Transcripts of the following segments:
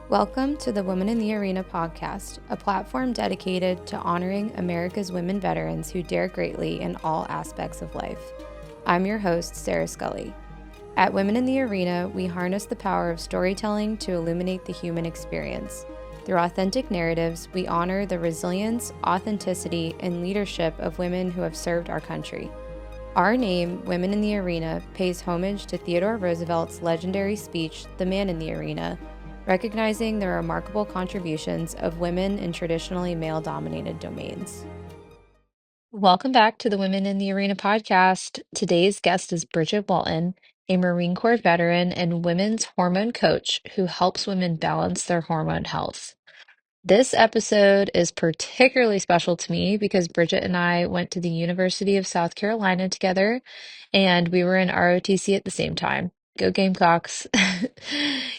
Welcome to the Women in the Arena podcast, a platform dedicated to honoring America's women veterans who dare greatly in all aspects of life. I'm your host, Sarah Scully. At Women in the Arena, we harness the power of storytelling to illuminate the human experience. Through authentic narratives, we honor the resilience, authenticity, and leadership of women who have served our country. Our name, Women in the Arena, pays homage to Theodore Roosevelt's legendary speech, The Man in the Arena, recognizing the remarkable contributions of women in traditionally male-dominated domains. Welcome back to the Women in the Arena podcast. Today's guest is Bridget Walton, a Marine Corps veteran and women's hormone coach who helps women balance their hormone health. This episode is particularly special to me because Bridget and I went to the University of South Carolina together, and we were in ROTC at the same time. Go Gamecocks.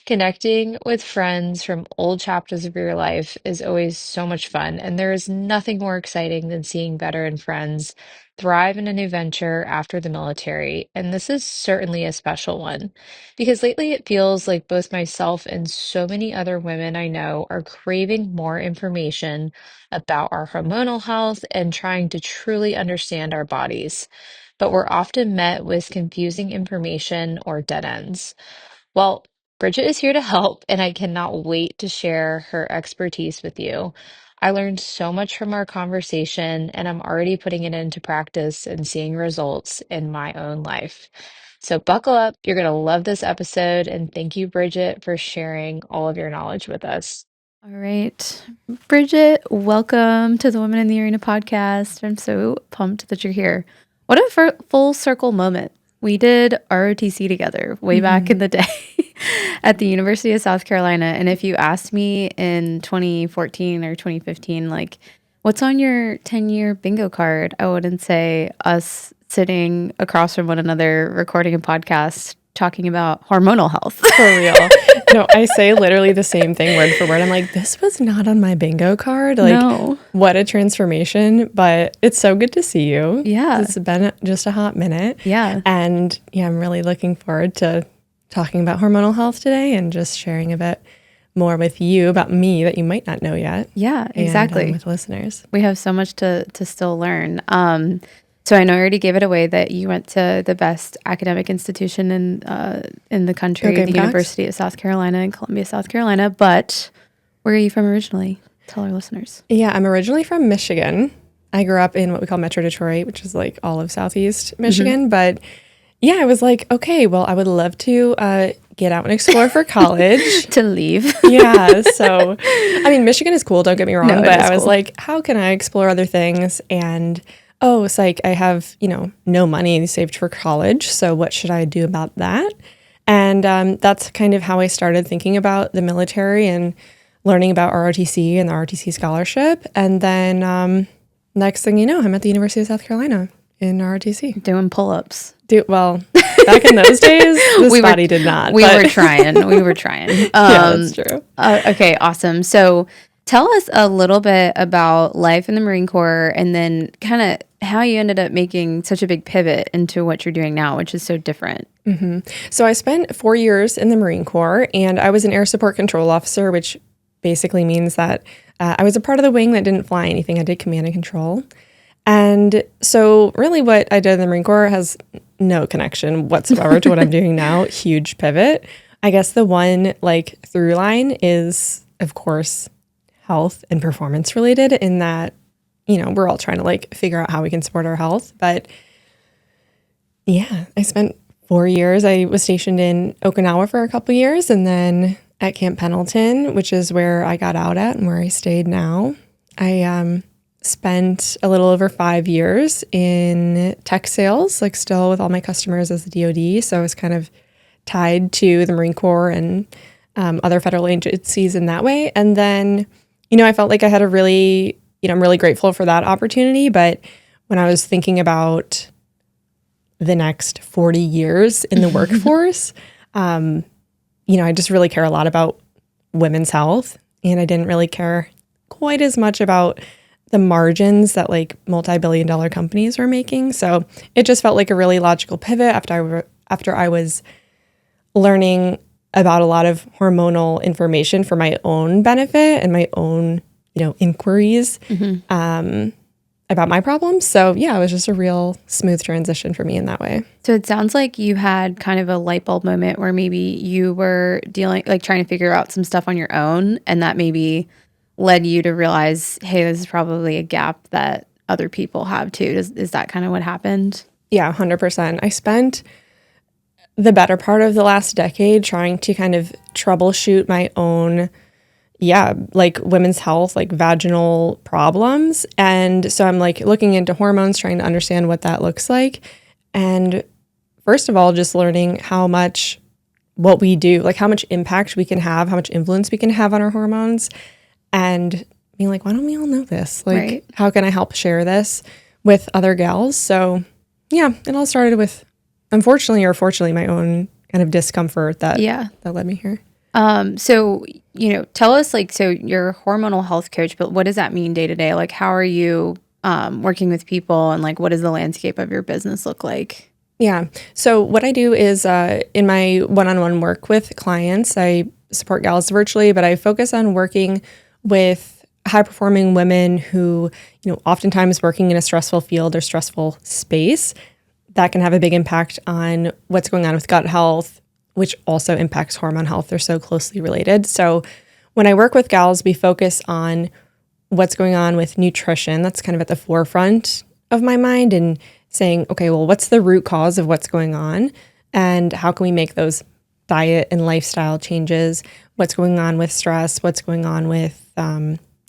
Connecting with friends from old chapters of your life is always so much fun, and there is nothing more exciting than seeing veteran friends thrive in a new venture after the military, and this is certainly a special one. Because lately it feels like both myself and so many other women I know are craving more information about our hormonal health and trying to truly understand our bodies. But we're often met with confusing information or dead ends. Well, Bridget is here to help, and I cannot wait to share her expertise with you. I learned so much from our conversation, and I'm already putting it into practice and seeing results in my own life. So buckle up. You're going to love this episode. And thank you, Bridget, for sharing all of your knowledge with us. All right. Bridget, welcome to the Women in the Arena podcast. I'm so pumped that you're here. What a full circle moment. We did ROTC together way back in the day at the University of South Carolina. And if you asked me in 2014 or 2015, like, what's on your 10-year bingo card? I wouldn't say us sitting across from one another, recording a podcast, talking about hormonal health. For real. No, I say literally the same thing word for word. I'm like, this was not on my bingo card. Like, No. What a transformation. But it's so good to see you. Yeah. It's been just a hot minute. Yeah. And yeah, I'm really looking forward to talking about hormonal health today and just sharing a bit more with you about me that you might not know yet. Yeah, exactly. And with listeners. We have so much to still learn. So I know I already gave it away that you went to the best academic institution in the country, the University of South Carolina in Columbia, South Carolina. But where are you from originally? Tell our listeners. Yeah, I'm originally from Michigan. I grew up in what we call Metro Detroit, which is like all of Southeast Michigan. But yeah, I was like, okay, well, I would love to get out and explore for college. To leave. Yeah. So, I mean, Michigan is cool, don't get me wrong. No, but I was cool. like, how can I explore other things? And oh, it's like I have, no money saved for college. So what should I do about that? And that's kind of how I started thinking about the military and learning about ROTC and the ROTC scholarship. And then next thing you know, I'm at the University of South Carolina in ROTC. Doing pull-ups. Well, back in those days, this body did not. We were trying. Yeah, that's true. Okay, awesome. So tell us a little bit about life in the Marine Corps and then kind of how you ended up making such a big pivot into what you're doing now, which is so different. Mm-hmm. So I spent 4 years in the Marine Corps, and I was an air support control officer, which basically means that I was a part of the wing that didn't fly anything. I did command and control. And so really what I did in the Marine Corps has no connection whatsoever to what I'm doing now. Huge pivot. I guess the one through line is, of course, health and performance related in that, we're all trying to figure out how we can support our health. But yeah, I spent 4 years. I was stationed in Okinawa for a couple years and then at Camp Pendleton, which is where I got out at and where I stayed now. I spent a little over 5 years in tech sales, still with all my customers as the DoD. So I was kind of tied to the Marine Corps and other federal agencies in that way. And then, I felt like I had a really, I'm really grateful for that opportunity. But when I was thinking about the next 40 years in the workforce, I just really care a lot about women's health. And I didn't really care quite as much about the margins that multi-billion-dollar companies were making. So it just felt like a really logical pivot after I was learning about a lot of hormonal information for my own benefit and my own, inquiries about my problems. So yeah, it was just a real smooth transition for me in that way. So it sounds like you had kind of a light bulb moment where maybe you were trying to figure out some stuff on your own, and that maybe led you to realize, hey, this is probably a gap that other people have too. Is that kind of what happened? Yeah, 100%. I spent the better part of the last decade trying to kind of troubleshoot my own women's health, vaginal problems. And so I'm looking into hormones, trying to understand what that looks like. And first of all, just learning how much what we do, how much impact we can have, how much influence we can have on our hormones. And being why don't we all know this? Right. How can I help share this with other gals? So yeah, it all started with, unfortunately or fortunately, my own kind of discomfort that led me here. So, tell us, so you're a hormonal health coach, but what does that mean day to day? How are you working with people, and what does the landscape of your business look like? Yeah. So what I do is in my one-on-one work with clients, I support gals virtually, but I focus on working with high-performing women who, oftentimes working in a stressful field or stressful space that can have a big impact on what's going on with gut health, which also impacts hormone health. They're so closely related. So when I work with gals, we focus on what's going on with nutrition. That's kind of at the forefront of my mind, and saying, okay, well, what's the root cause of what's going on, and how can we make those diet and lifestyle changes? What's going on with stress? What's going on with,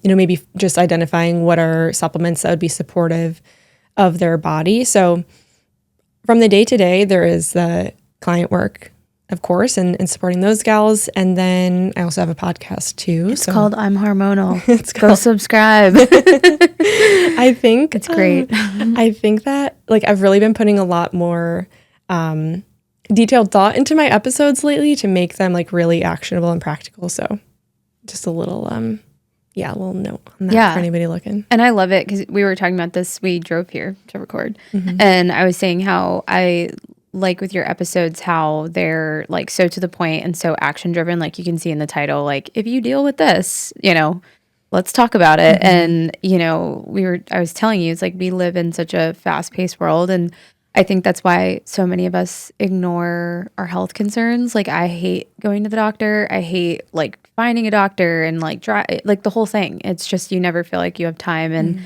maybe just identifying what are supplements that would be supportive of their body. So from the day-to-day, there is the client work, of course, and supporting those gals. And then I also have a podcast too. It's called I'm Hormonal. Go subscribe. I think it's great. I think that I've really been putting a lot more detailed thought into my episodes lately to make them really actionable and practical. So just a little little note on that for anybody looking. And I love it because we were talking about this. We drove here to record, and I was saying how I with your episodes, how they're so to the point and so action driven. You can see in the title, if you deal with this, let's talk about it. And, I was telling you, it's we live in such a fast paced world. And I think that's why so many of us ignore our health concerns. I hate going to the doctor. I hate finding a doctor and the whole thing. It's just, you never feel like you have time. And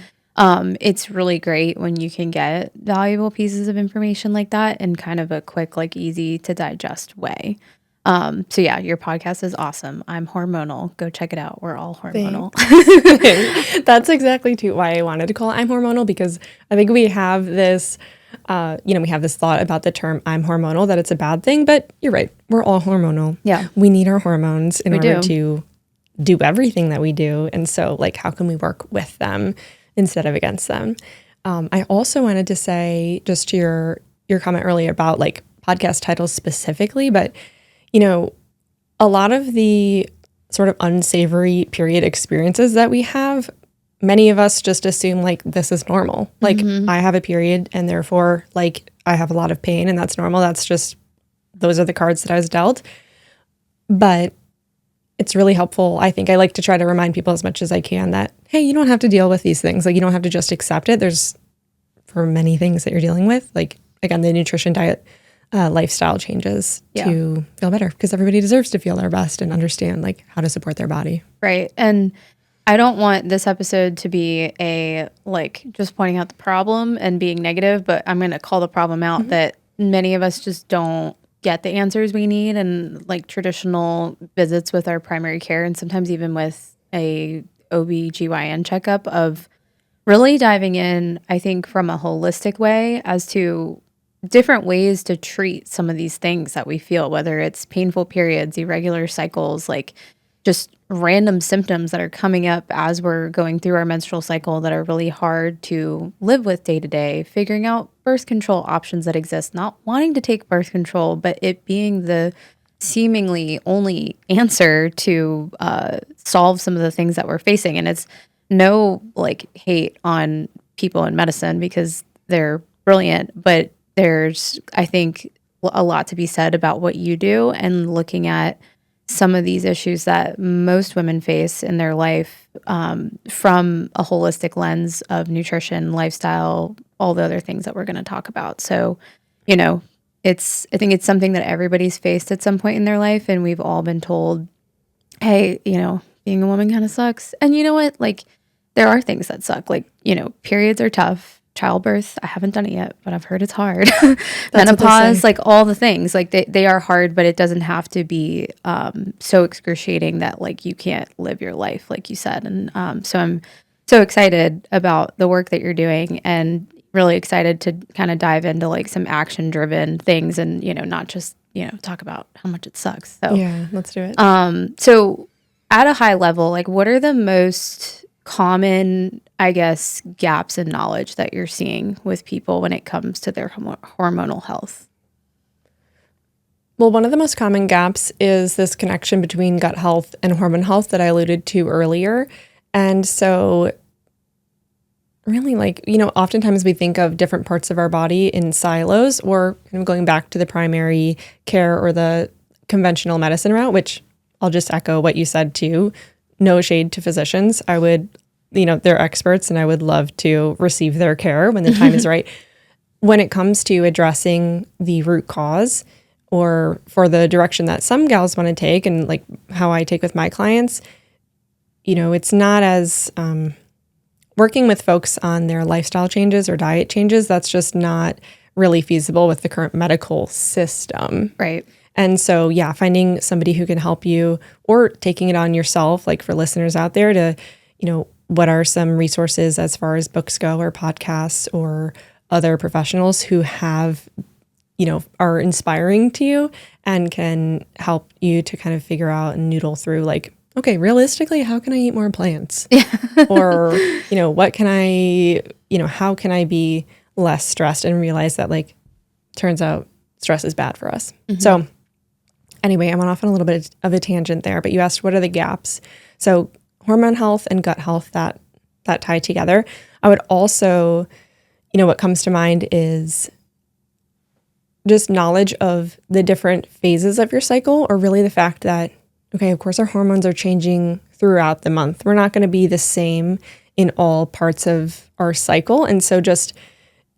it's really great when you can get valuable pieces of information like that in kind of a quick, easy to digest way. So yeah, your podcast is awesome. I'm Hormonal. Go check it out. We're all hormonal. That's exactly why I wanted to call it I'm Hormonal, because I think we have this, we have this thought about the term I'm hormonal, that it's a bad thing, but you're right. We're all hormonal. Yeah. We need our hormones in order to do everything that we do. And so how can we work with them instead of against them? I also wanted to say, just to your comment earlier about podcast titles specifically, but a lot of the sort of unsavory period experiences that we have, many of us just assume this is normal. I have a period and therefore I have a lot of pain and that's normal. That's just, those are the cards that I was dealt. But it's really helpful. I think I like to try to remind people as much as I can that, hey, you don't have to deal with these things. You don't have to just accept it. There's, for many things that you're dealing with, again, the nutrition, diet, lifestyle changes to feel better, because everybody deserves to feel their best and understand how to support their body. Right. And I don't want this episode to be a just pointing out the problem and being negative, but I'm going to call the problem out that many of us just don't get the answers we need, and traditional visits with our primary care, and sometimes even with a OB/GYN checkup, of really diving in, I think, from a holistic way as to different ways to treat some of these things that we feel, whether it's painful periods, irregular cycles, just random symptoms that are coming up as we're going through our menstrual cycle that are really hard to live with day to day, figuring out birth control options that exist, not wanting to take birth control, but it being the seemingly only answer to solve some of the things that we're facing. And it's no hate on people in medicine, because they're brilliant, but there's, I think, a lot to be said about what you do, and looking at some of these issues that most women face in their life from a holistic lens of nutrition, lifestyle, all the other things that we're going to talk about. So, you know, I think it's something that everybody's faced at some point in their life, and we've all been told, hey, you know, being a woman kind of sucks. And you know what? Like, there are things that suck. Like, you know, periods are tough. Childbirth, I haven't done it yet, but I've heard it's hard. Menopause, like all the things, like they are hard, but it doesn't have to be so excruciating that like you can't live your life, like you said. And so I'm so excited about the work that you're doing, and really excited to kind of dive into like some action driven things, and you know, not just, you know, talk about how much it sucks. So yeah, let's do it. So at a high level, like what are the most common, I guess, gaps in knowledge that you're seeing with people when it comes to their hormonal health? Well, one of the most common gaps is this connection between gut health and hormone health that I alluded to earlier. And so really, like, you know, oftentimes we think of different parts of our body in silos, or kind of going back to the primary care or the conventional medicine route, which I'll just echo what you said too. No shade to physicians. I would, you know, they're experts, and I would love to receive their care when the time is right. When it comes to addressing the root cause, or for the direction that some gals want to take, and like how I take with my clients, you know, it's not as working with folks on their lifestyle changes or diet changes. That's just not really feasible with the current medical system. Right. And so, yeah, finding somebody who can help you, or taking it on yourself, like for listeners out there, to, you know, what are some resources as far as books go, or podcasts, or other professionals who have, you know, are inspiring to you and can help you to kind of figure out and noodle through, like, okay, realistically, how can I eat more plants? Or, you know, what can I, you know, how can I be less stressed, and realize that, like, turns out stress is bad for us. Mm-hmm. So anyway, I went off on a little bit of a tangent there, but you asked what are the gaps. So hormone health and gut health, that tie together. I would also, you know, what comes to mind is just knowledge of the different phases of your cycle, or really the fact that, okay, of course our hormones are changing throughout the month. We're not going to be the same in all parts of our cycle. And so just,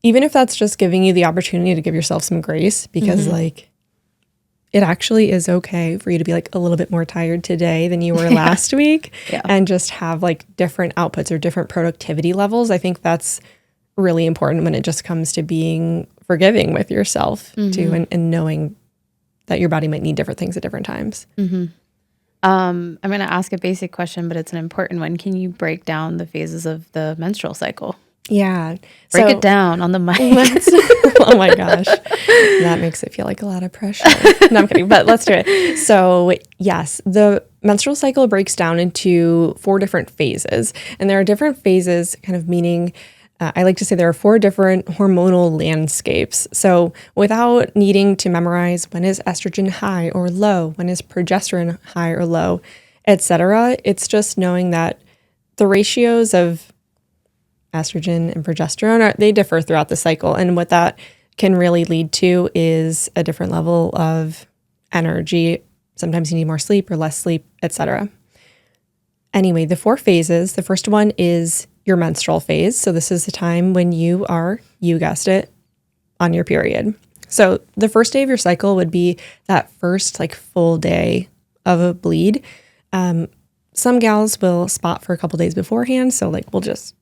even if that's just giving you the opportunity to give yourself some grace, because like, it actually is okay for you to be like a little bit more tired today than you were last week, and just have like different outputs or different productivity levels. I think that's really important when it just comes to being forgiving with yourself too, and knowing that your body might need different things at different times. I'm going to ask a basic question, but it's an important one. Can you break down the phases of the menstrual cycle? Yeah. Break it down on the mic. Oh my gosh. That makes it feel like a lot of pressure. No, I'm kidding, but let's do it. So yes, the menstrual cycle breaks down into 4 different phases. And there are different phases, kind of meaning, I like to say there are 4 different hormonal landscapes. So without needing to memorize when is estrogen high or low, when is progesterone high or low, etc., it's just knowing that the ratios of estrogen and progesterone they differ throughout the cycle. And what that can really lead to is a different level of energy. Sometimes you need more sleep or less sleep, etc. Anyway, the 4 phases, the first one is your menstrual phase. So this is the time when you are, you guessed it, on your period. So the first day of your cycle would be that first like full day of a bleed. Some gals will spot for a couple days beforehand. So like we'll just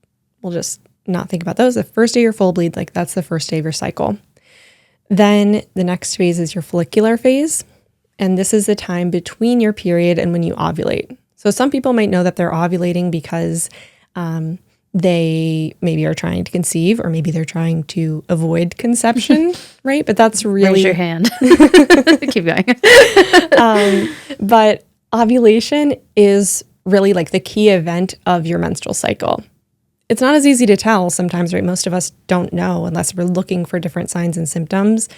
not think about those. The first day of your full bleed, like that's the first day of your cycle. Then the next phase is your follicular phase. And this is the time between your period and when you ovulate. So some people might know that they're ovulating because they maybe are trying to conceive, or maybe they're trying to avoid conception, right? But that's really... Raise your hand. Keep going. But ovulation is really like the key event of your menstrual cycle. It's not as easy to tell sometimes, right? Most of us don't know unless we're looking for different signs and symptoms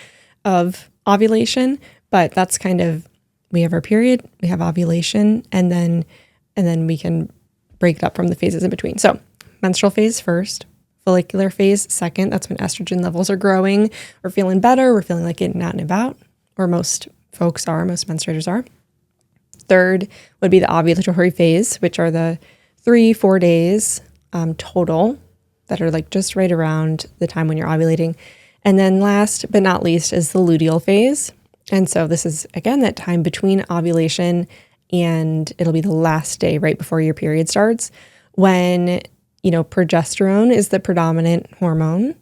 of ovulation. But that's kind of, we have our period, we have ovulation, and then we can break it up from the phases in between. So menstrual phase first, follicular phase second. That's when estrogen levels are growing. We're feeling better. We're feeling like getting out and about, or most folks are, most menstruators are. Third would be the ovulatory phase, which are the 3-4 days total that are like just right around the time when you're ovulating. And then last but not least is the luteal phase. And so this is, again, that time between ovulation and it'll be the last day right before your period starts when, progesterone is the predominant hormone.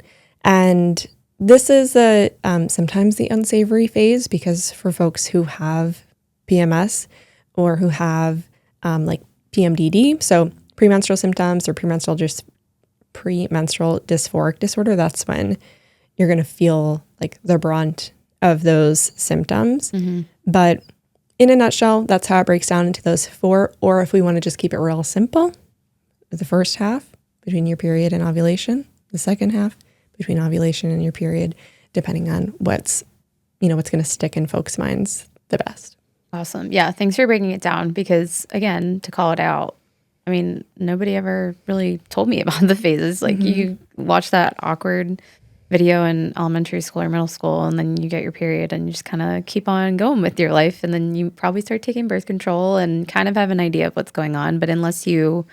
And this is sometimes the unsavory phase because for folks who have PMS or who have like PMDD, so premenstrual symptoms or premenstrual dysphoric disorder, that's when you're going to feel like the brunt of those symptoms. Mm-hmm. But in a nutshell, that's how it breaks down into those 4. Or if we want to just keep it real simple, the first half between your period and ovulation, the second half between ovulation and your period, depending on what's going to stick in folks' minds the best. Awesome. Yeah. Thanks for breaking it down because, again, to call it out, I mean, nobody ever really told me about the phases. Like you watch that awkward video in elementary school or middle school, and then you get your period and you just kind of keep on going with your life. And then you probably start taking birth control and kind of have an idea of what's going on. But unless you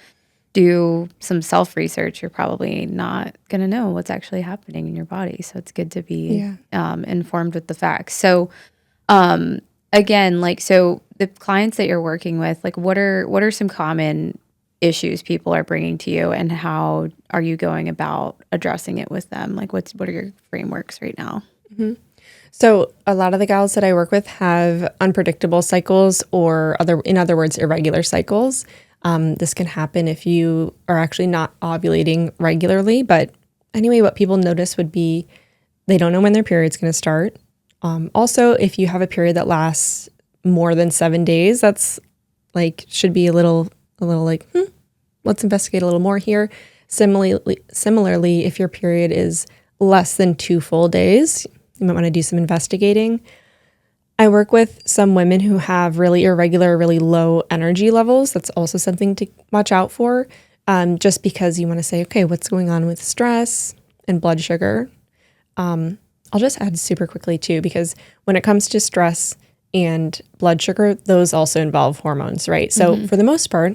do some self-research, you're probably not going to know what's actually happening in your body. So it's good to be informed with the facts. So again, like, so the clients that you're working with, like what are some common issues people are bringing to you and how are you going about addressing it with them? Like what are your frameworks right now? Mm-hmm. So a lot of the gals that I work with have unpredictable cycles or in other words, irregular cycles. This can happen if you are actually not ovulating regularly. But anyway, what people notice would be they don't know when their period's going to start. Also, if you have a period that lasts more than 7 days, that's like should be a little like, let's investigate a little more here. Similarly, if your period is less than 2 full days, you might want to do some investigating. I work with some women who have really irregular, really low energy levels. That's also something to watch out for, just because you want to say, okay, what's going on with stress and blood sugar? I'll just add super quickly too, because when it comes to stress and blood sugar, those also involve hormones, right? So for the most part,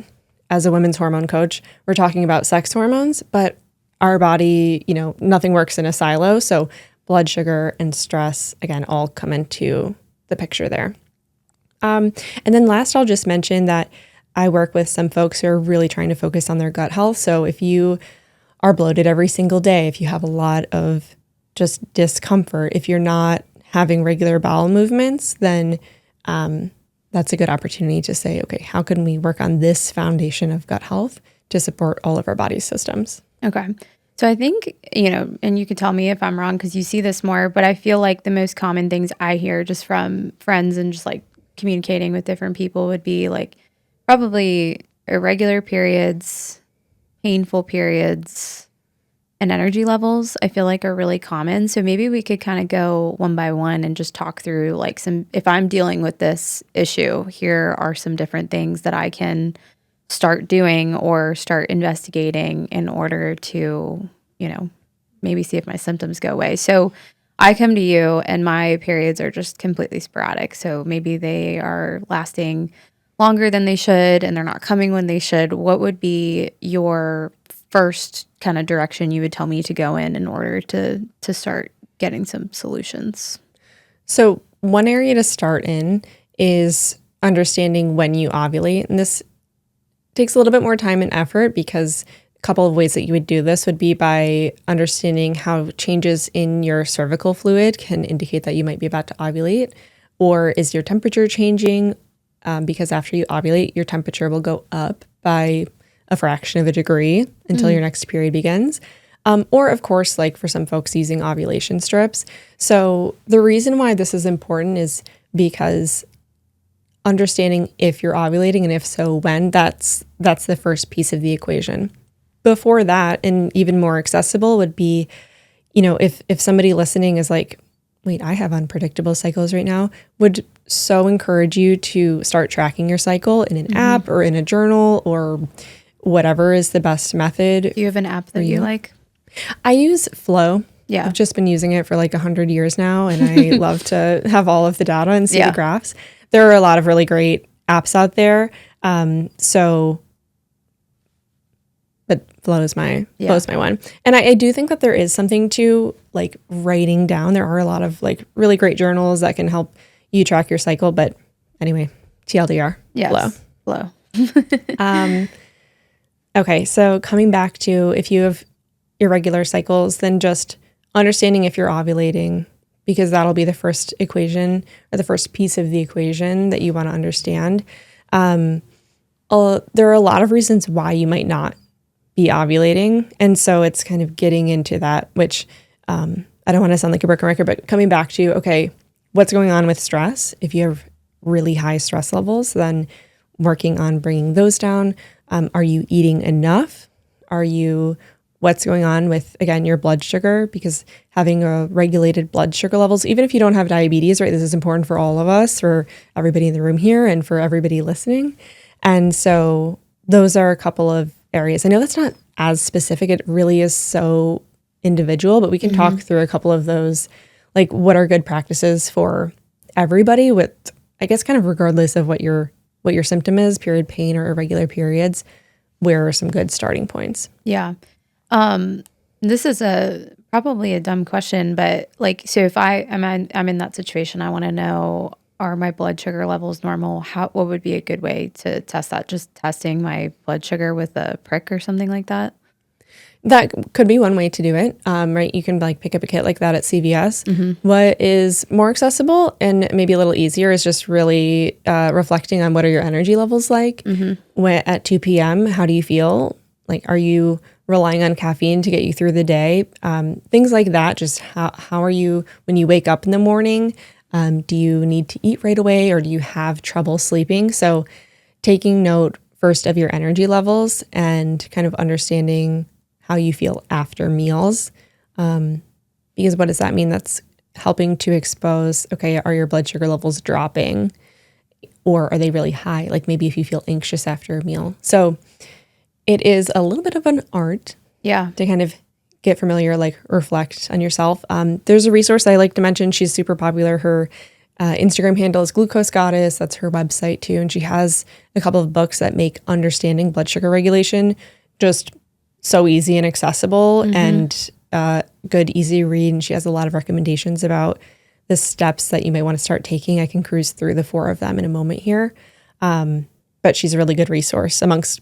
as a women's hormone coach, we're talking about sex hormones, but our body, nothing works in a silo. So blood sugar and stress, again, all come into the picture there. And then last, I'll just mention that I work with some folks who are really trying to focus on their gut health. So if you are bloated every single day, if you have a lot of just discomfort, if you're not having regular bowel movements, then that's a good opportunity to say, okay, how can we work on this foundation of gut health to support all of our body systems? Okay. So I think, and you can tell me if I'm wrong because you see this more, but I feel like the most common things I hear just from friends and just like communicating with different people would be like probably irregular periods, painful periods, and energy levels, I feel like are really common. So maybe we could kind of go one by one and just talk through like if I'm dealing with this issue, here are some different things that I can start doing or start investigating in order to, maybe see if my symptoms go away. So I come to you and my periods are just completely sporadic. So maybe they are lasting longer than they should and they're not coming when they should. What would be your first kind of direction you would tell me to go in order to start getting some solutions? So one area to start in is understanding when you ovulate. And this takes a little bit more time and effort because a couple of ways that you would do this would be by understanding how changes in your cervical fluid can indicate that you might be about to ovulate, or is your temperature changing? Because after you ovulate, your temperature will go up by a fraction of a degree until your next period begins. Or of course, like for some folks using ovulation strips. So the reason why this is important is because understanding if you're ovulating and if so, when, that's the first piece of the equation. Before that, and even more accessible would be, if somebody listening is like, wait, I have unpredictable cycles right now, would so encourage you to start tracking your cycle in an app or in a journal or whatever is the best method. Do you have an app that you like? I use Flow. Yeah. I've just been using it for like 100 years now, and I love to have all of the data and see the graphs. There are a lot of really great apps out there. But flow is my one. And I do think that there is something to like writing down. There are a lot of like really great journals that can help you track your cycle. But anyway, TLDR, flow. Okay, so coming back to if you have irregular cycles, then just understanding if you're ovulating, because that'll be the first equation or the first piece of the equation that you want to understand. There are a lot of reasons why you might not be ovulating. And so it's kind of getting into that, which I don't want to sound like a broken record, but coming back to, okay, what's going on with stress? If you have really high stress levels, then working on bringing those down. Are you eating enough? What's going on with, again, your blood sugar? Because having a regulated blood sugar levels, even if you don't have diabetes, right? This is important for all of us, for everybody in the room here and for everybody listening. And so those are a couple of areas. I know that's not as specific. It really is so individual, but we can talk through a couple of those, like what are good practices for everybody with, I guess, kind of regardless of what your symptom is, period pain or irregular periods, where are some good starting points? Yeah. This is probably a dumb question, but like, so if I'm in that situation, I want to know, are my blood sugar levels normal? What would be a good way to test that? Just testing my blood sugar with a prick or something like that? That could be one way to do it, right? You can like pick up a kit like that at CVS. What is more accessible and maybe a little easier is just really reflecting on what are your energy levels like. When at 2 p.m., how do you feel? Like, are you relying on caffeine to get you through the day? Things like that. Just how are you when you wake up in the morning? Do you need to eat right away or do you have trouble sleeping? So taking note first of your energy levels and kind of understanding how you feel after meals. Because what does that mean? That's helping to expose, okay, are your blood sugar levels dropping or are they really high? Like maybe if you feel anxious after a meal. So it is a little bit of an art to kind of get familiar, like reflect on yourself. There's a resource I like to mention. She's super popular. Her Instagram handle is Glucose Goddess. That's her website too. And she has a couple of books that make understanding blood sugar regulation just so easy and accessible and good, easy read. And she has a lot of recommendations about the steps that you may want to start taking. I can cruise through the 4 of them in a moment here. But she's a really good resource amongst,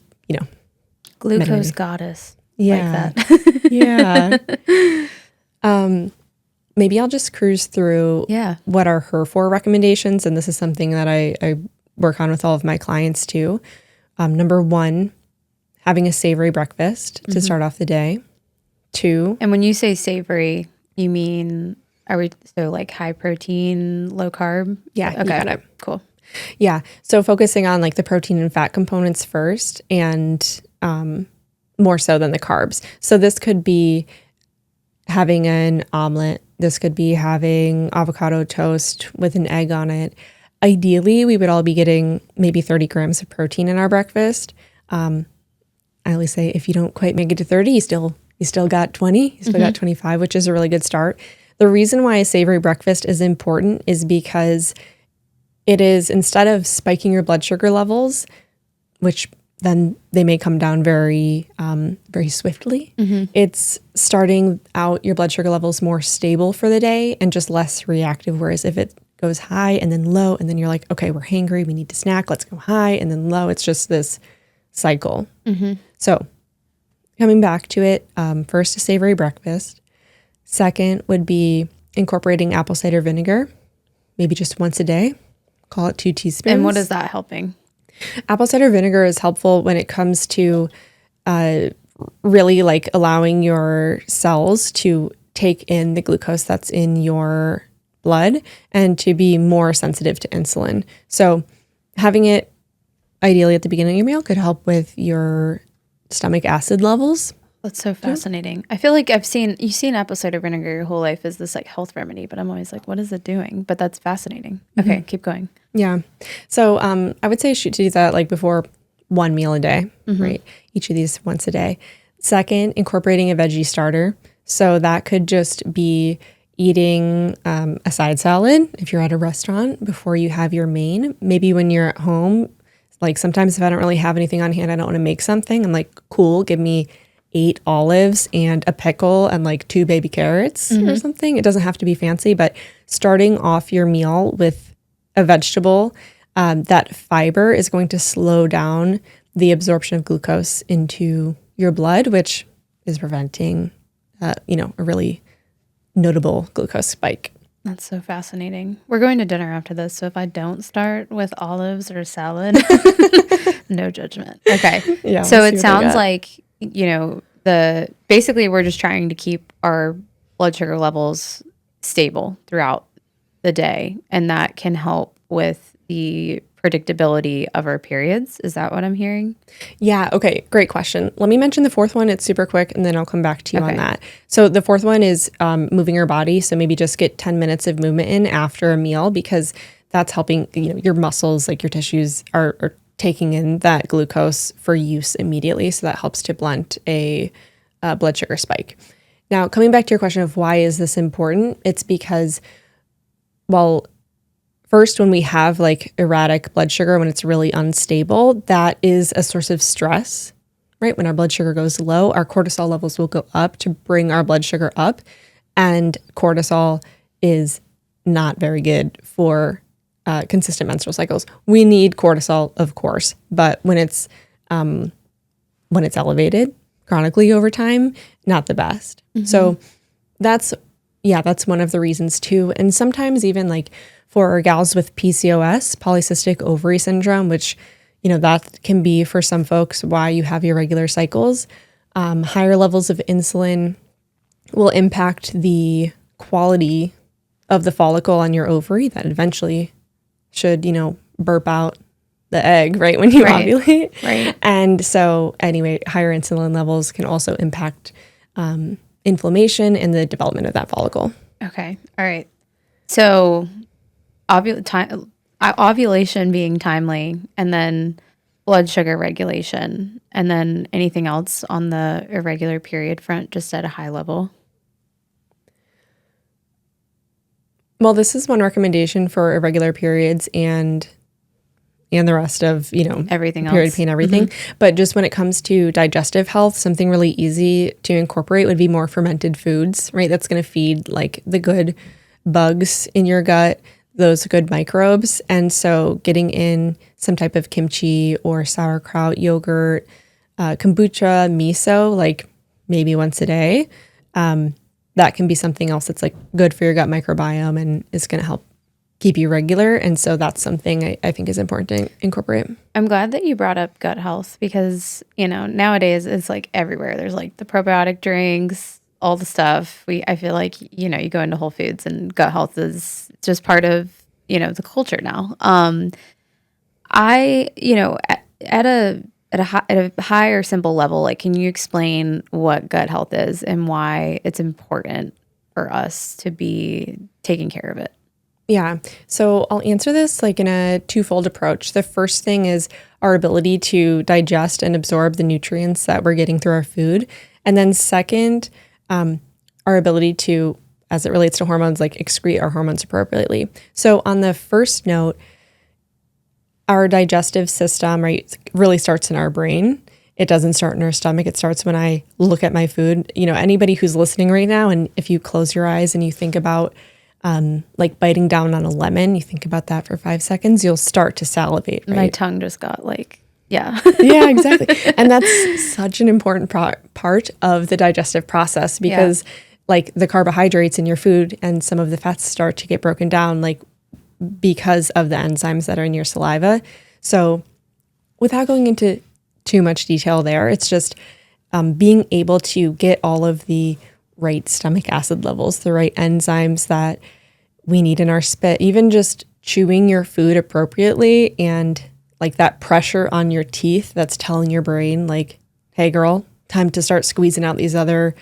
Glucose Goddess. Yeah. Like that. Yeah. Maybe I'll just cruise through what are her 4 recommendations. And this is something that I work on with all of my clients too. Number 1, having a savory breakfast to start off the day. 2. And when you say savory, you mean, like high protein, low carb? Yeah. Okay. You got it. Cool. Yeah. So focusing on like the protein and fat components first and more so than the carbs. So this could be having an omelet. This could be having avocado toast with an egg on it. Ideally, we would all be getting maybe 30 grams of protein in our breakfast. I always say if you don't quite make it to 30, you still got 20, you still got 25, which is a really good start. The reason why a savory breakfast is important is because it is, instead of spiking your blood sugar levels, which then they may come down very, very swiftly, it's starting out your blood sugar levels more stable for the day and just less reactive. Whereas if it goes high and then low, and then you're like, okay, we're hangry, we need to snack, let's go high and then low. It's just this cycle. So coming back to it, first, a savory breakfast. Second would be incorporating apple cider vinegar, maybe just once a day. Call it 2 teaspoons. And what is that helping? Apple cider vinegar is helpful when it comes to really like allowing your cells to take in the glucose that's in your blood and to be more sensitive to insulin. So having it ideally at the beginning of your meal could help with your stomach acid levels. That's so fascinating. I feel like you've seen apple cider vinegar your whole life as this like health remedy, but I'm always like, what is it doing? But that's fascinating. Okay, keep going. Yeah. So I would say shoot to do that like before 1 meal a day, right? Each of these once a day. Second, incorporating a veggie starter. So that could just be eating a side salad if you're at a restaurant before you have your main. Maybe when you're at home, like sometimes if I don't really have anything on hand, I don't want to make something. I'm like, cool, give me 8 olives and a pickle and like 2 baby carrots or something. It doesn't have to be fancy, but starting off your meal with a vegetable, that fiber is going to slow down the absorption of glucose into your blood, which is preventing, a really notable glucose spike. That's so fascinating. We're going to dinner after this, so if I don't start with olives or salad, no judgment. Okay. Yeah. So it sounds like, basically we're just trying to keep our blood sugar levels stable throughout the day, and that can help with the predictability of our periods. Is that what I'm hearing? Yeah. Okay. Great question. Let me mention the fourth one. It's super quick, and then I'll come back to you on that. So the fourth one is moving your body. So maybe just get 10 minutes of movement in after a meal, because that's helping, your muscles, like your tissues are taking in that glucose for use immediately. So that helps to blunt a blood sugar spike. Now, coming back to your question of why is this important? It's because, first, when we have like erratic blood sugar, when it's really unstable, that is a source of stress, right? When our blood sugar goes low, our cortisol levels will go up to bring our blood sugar up. And cortisol is not very good for consistent menstrual cycles. We need cortisol, of course, but when it's elevated chronically over time, not the best. So that's one of the reasons too. And sometimes even like for gals with PCOS, polycystic ovary syndrome, which, that can be for some folks why you have irregular cycles, higher levels of insulin will impact the quality of the follicle on your ovary that eventually should, burp out the egg, right, when you ovulate. Right. And so anyway, higher insulin levels can also impact inflammation and the development of that follicle. Okay. All right. So ovulation being timely, and then blood sugar regulation, and then anything else on the irregular period front, just at a high level. Well, this is one recommendation for irregular periods and the rest of, everything period else. pain, everything. But just when it comes to digestive health, something really easy to incorporate would be more fermented foods, right? That's going to feed like the good bugs in your gut, those good microbes. And so getting in some type of kimchi or sauerkraut, yogurt, kombucha, miso, like maybe once a day, that can be something else that's like good for your gut microbiome and is going to help keep you regular. And so that's something I think is important to incorporate. I'm glad that you brought up gut health, because, nowadays it's like everywhere. There's like the probiotic drinks, all the stuff. I feel like, you go into Whole Foods and gut health is just part of, the culture now. At a high or simple level, like, can you explain what gut health is and why it's important for us to be taking care of it? Yeah. So I'll answer this like in a twofold approach. The first thing is our ability to digest and absorb the nutrients that we're getting through our food. And then second, our ability to, as it relates to hormones, like excrete our hormones appropriately. So on the first note, our digestive system, right, really starts in our brain. It doesn't start in our stomach. It starts when I look at my food. Anybody who's listening right now, and if you close your eyes and you think about like biting down on a lemon, you think about that for 5 seconds, you'll start to salivate, right? My tongue just got like, yeah. Yeah, exactly. And that's such an important part of the digestive process, because like the carbohydrates in your food and some of the fats start to get broken down, like because of the enzymes that are in your saliva. So without going into too much detail there, it's just being able to get all of the right stomach acid levels, the right enzymes that we need in our spit, even just chewing your food appropriately, and like that pressure on your teeth that's telling your brain like, hey girl, time to start squeezing out these other,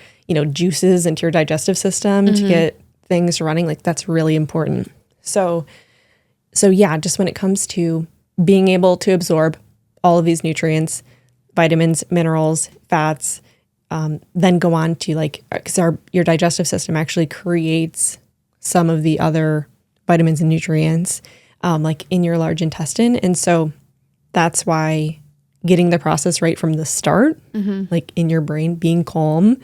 juices into your digestive system to get things running. Like that's really important. So yeah, just when it comes to being able to absorb all of these nutrients, vitamins, minerals, fats, then go on to like, because your digestive system actually creates some of the other vitamins and nutrients like in your large intestine. And so that's why getting the process right from the start, like in your brain, being calm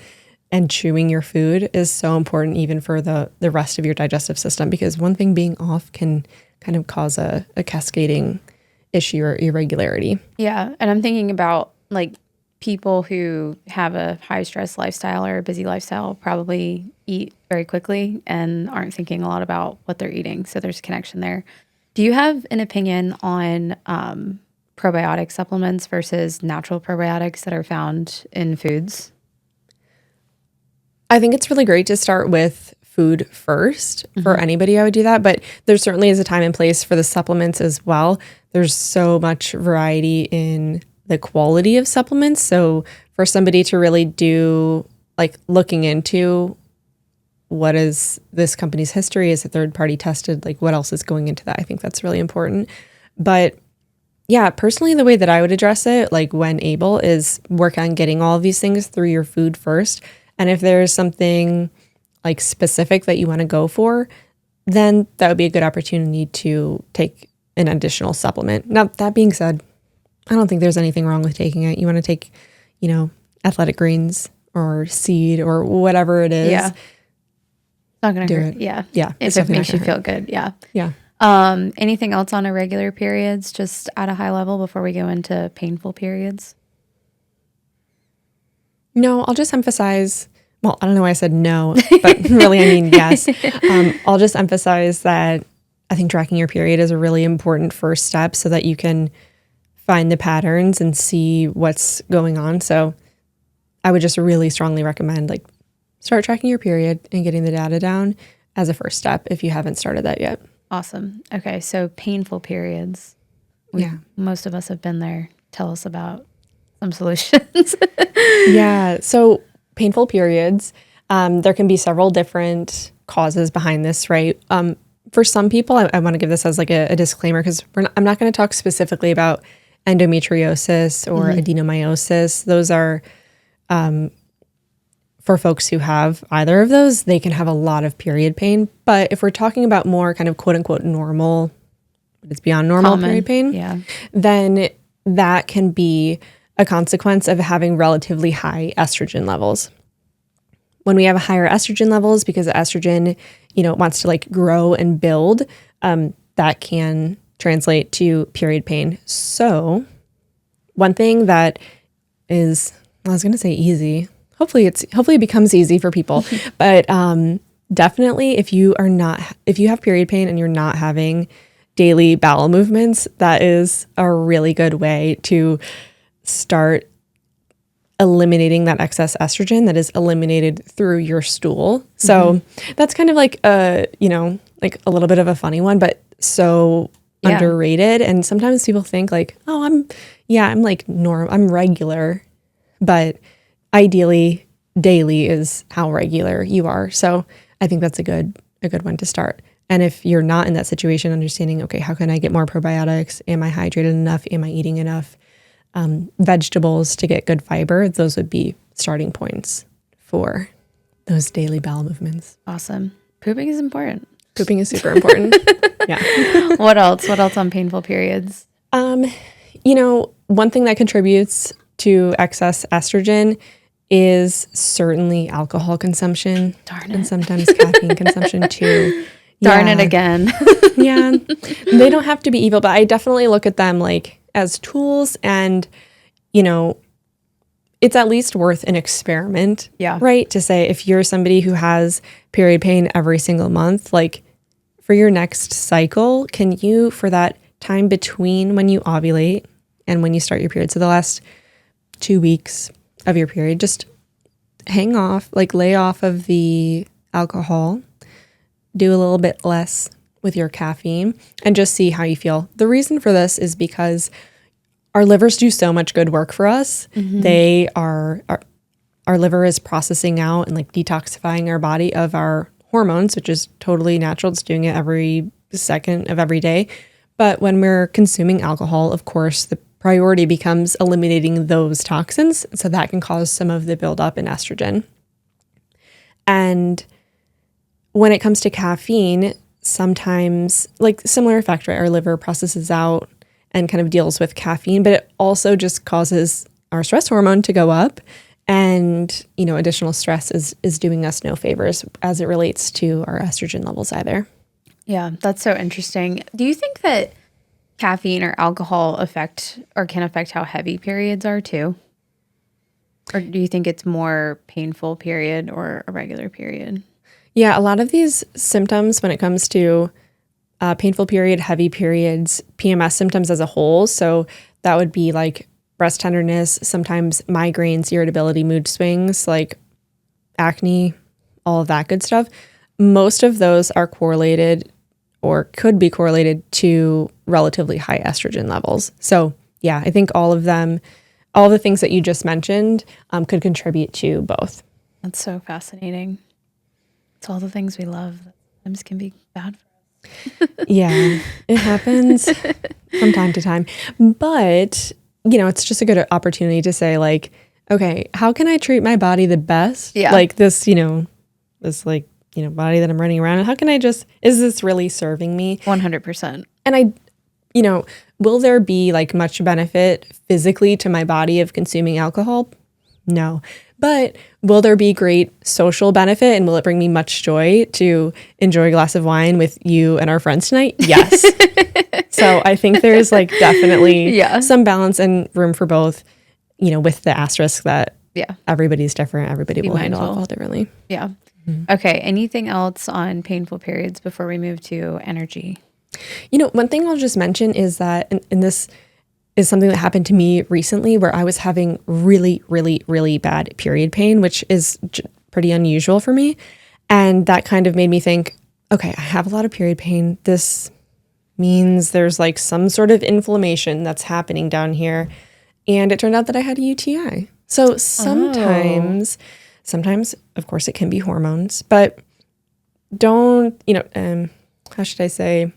and chewing your food is so important even for the rest of your digestive system, because one thing being off can kind of cause a cascading issue or irregularity. Yeah. And I'm thinking about like people who have a high stress lifestyle or a busy lifestyle probably eat very quickly and aren't thinking a lot about what they're eating. So there's a connection there. Do you have an opinion on probiotic supplements versus natural probiotics that are found in foods? I think it's really great to start with food first. For anybody, I would do that. But there certainly is a time and place for the supplements as well. There's so much variety in the quality of supplements. So for somebody to really do like looking into what is this company's history, is it third party tested, like what else is going into that, I think that's really important. But yeah, personally, the way that I would address it, like when able, is work on getting all of these things through your food first. And if there's something like specific that you want to go for, then that would be a good opportunity to take an additional supplement. Now, that being said, I don't think there's anything wrong with taking it. You want to take, athletic greens or seed or whatever it is. Yeah. It's not going to hurt. It. Yeah. Yeah. If it makes you feel good. Yeah. Yeah. Anything else on irregular periods, just at a high level before we go into painful periods? No, I'll just emphasize, well, I don't know why I said no, but really I mean yes. I'll just emphasize that I think tracking your period is a really important first step so that you can find the patterns and see what's going on. So I would just really strongly recommend like start tracking your period and getting the data down as a first step if you haven't started that yet. Awesome. Okay, so painful periods. Most of us have been there. Tell us about some solutions. Yeah. So painful periods, there can be several different causes behind this, right? For some people, I want to give this as like a disclaimer because I'm not going to talk specifically about endometriosis or adenomyosis. Those are for folks who have either of those, they can have a lot of period pain. But if we're talking about more kind of quote unquote normal, but it's beyond normal period pain, then that can be a consequence of having relatively high estrogen levels. When we have higher estrogen levels, because the estrogen, wants to like grow and build, that can translate to period pain. So one thing that is, I was going to say easy. Hopefully it becomes easy for people, but definitely if you have period pain and you're not having daily bowel movements, that is a really good way to start eliminating that excess estrogen that is eliminated through your stool. So that's kind of like like a little bit of a funny one, but so underrated. And sometimes people think like, oh, I'm like I'm regular, but ideally daily is how regular you are. So I think that's a good one to start. And if you're not in that situation, understanding, okay, how can I get more probiotics? Am I hydrated enough? Am I eating enough vegetables to get good fiber? Those would be starting points for those daily bowel movements. Awesome. Pooping is important. Pooping is super important. Yeah. What else? What else on painful periods? One thing that contributes to excess estrogen is certainly alcohol consumption. Darn it. And sometimes caffeine consumption too. Darn it again. Yeah. They don't have to be evil, but I definitely look at them like as tools and, it's at least worth an experiment. Yeah. Right? To say if you're somebody who has period pain every single month, like for your next cycle, can you, for that time between when you ovulate and when you start your period, so the last 2 weeks of your period, just hang off, like lay off of the alcohol, do a little bit less with your caffeine, and just see how you feel. The reason for this is because our livers do so much good work for us. They are, our liver is processing out and like detoxifying our body of our hormones, which is totally natural. It's doing it every second of every day. But when we're consuming alcohol, of course, the priority becomes eliminating those toxins. So that can cause some of the buildup in estrogen. And when it comes to caffeine, sometimes like similar effect, right? Our liver processes out and kind of deals with caffeine, but it also just causes our stress hormone to go up. And, additional stress is doing us no favors as it relates to our estrogen levels either. Yeah, that's so interesting. Do you think that caffeine or alcohol can affect how heavy periods are too? Or do you think it's more painful period or a regular period? Yeah, a lot of these symptoms when it comes to painful period, heavy periods, PMS symptoms as a whole. So that would be like breast tenderness, sometimes migraines, irritability, mood swings, like acne, all of that good stuff. Most of those are correlated or could be correlated to relatively high estrogen levels. So yeah, I think all of them, all the things that you just mentioned could contribute to both. That's so fascinating. It's all the things we love that sometimes can be bad for us. Yeah, it happens from time to time. But, it's just a good opportunity to say like, okay, how can I treat my body the best? Yeah. Like this, body that I'm running around. How can is this really serving me? 100%. And will there be like much benefit physically to my body of consuming alcohol? No. But will there be great social benefit and will it bring me much joy to enjoy a glass of wine with you and our friends tonight? Yes. So I think there's like definitely some balance and room for both, with the asterisk that everybody's different. Everybody will handle alcohol differently. Yeah. Mm-hmm. Okay. Anything else on painful periods before we move to energy? One thing I'll just mention is that, and this is something that happened to me recently where I was having really, really, really bad period pain, which is pretty unusual for me. And that kind of made me think, okay, I have a lot of period pain. This means there's like some sort of inflammation that's happening down here. And it turned out that I had a UTI. So sometimes, of course, it can be hormones, but don't, how should I say?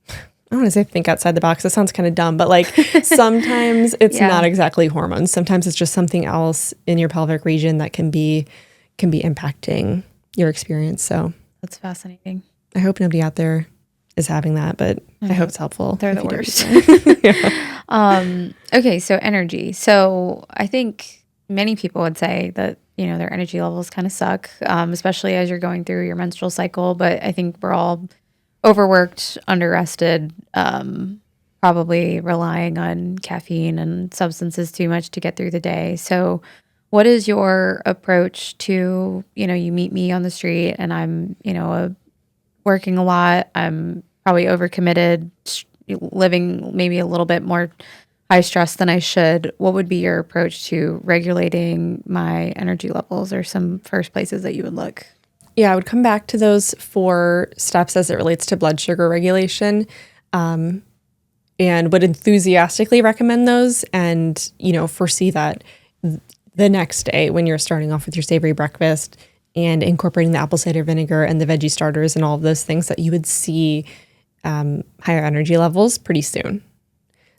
I don't want to say think outside the box. That sounds kind of dumb, but like sometimes it's not exactly hormones. Sometimes it's just something else in your pelvic region that can be impacting your experience. So that's fascinating. I hope nobody out there is having that, but I hope it's helpful. They're the worst. Okay, so energy. So I think many people would say that, their energy levels kind of suck, especially as you're going through your menstrual cycle. But I think we're all overworked, underrested, probably relying on caffeine and substances too much to get through the day. So what is your approach to, you meet me on the street and I'm, working a lot. I'm probably overcommitted, living maybe a little bit more high stress than I should. What would be your approach to regulating my energy levels, or some first places that you would look? Yeah, I would come back to those 4 steps as it relates to blood sugar regulation, and would enthusiastically recommend those and, foresee that the next day when you're starting off with your savory breakfast and incorporating the apple cider vinegar and the veggie starters and all of those things, that you would see higher energy levels pretty soon.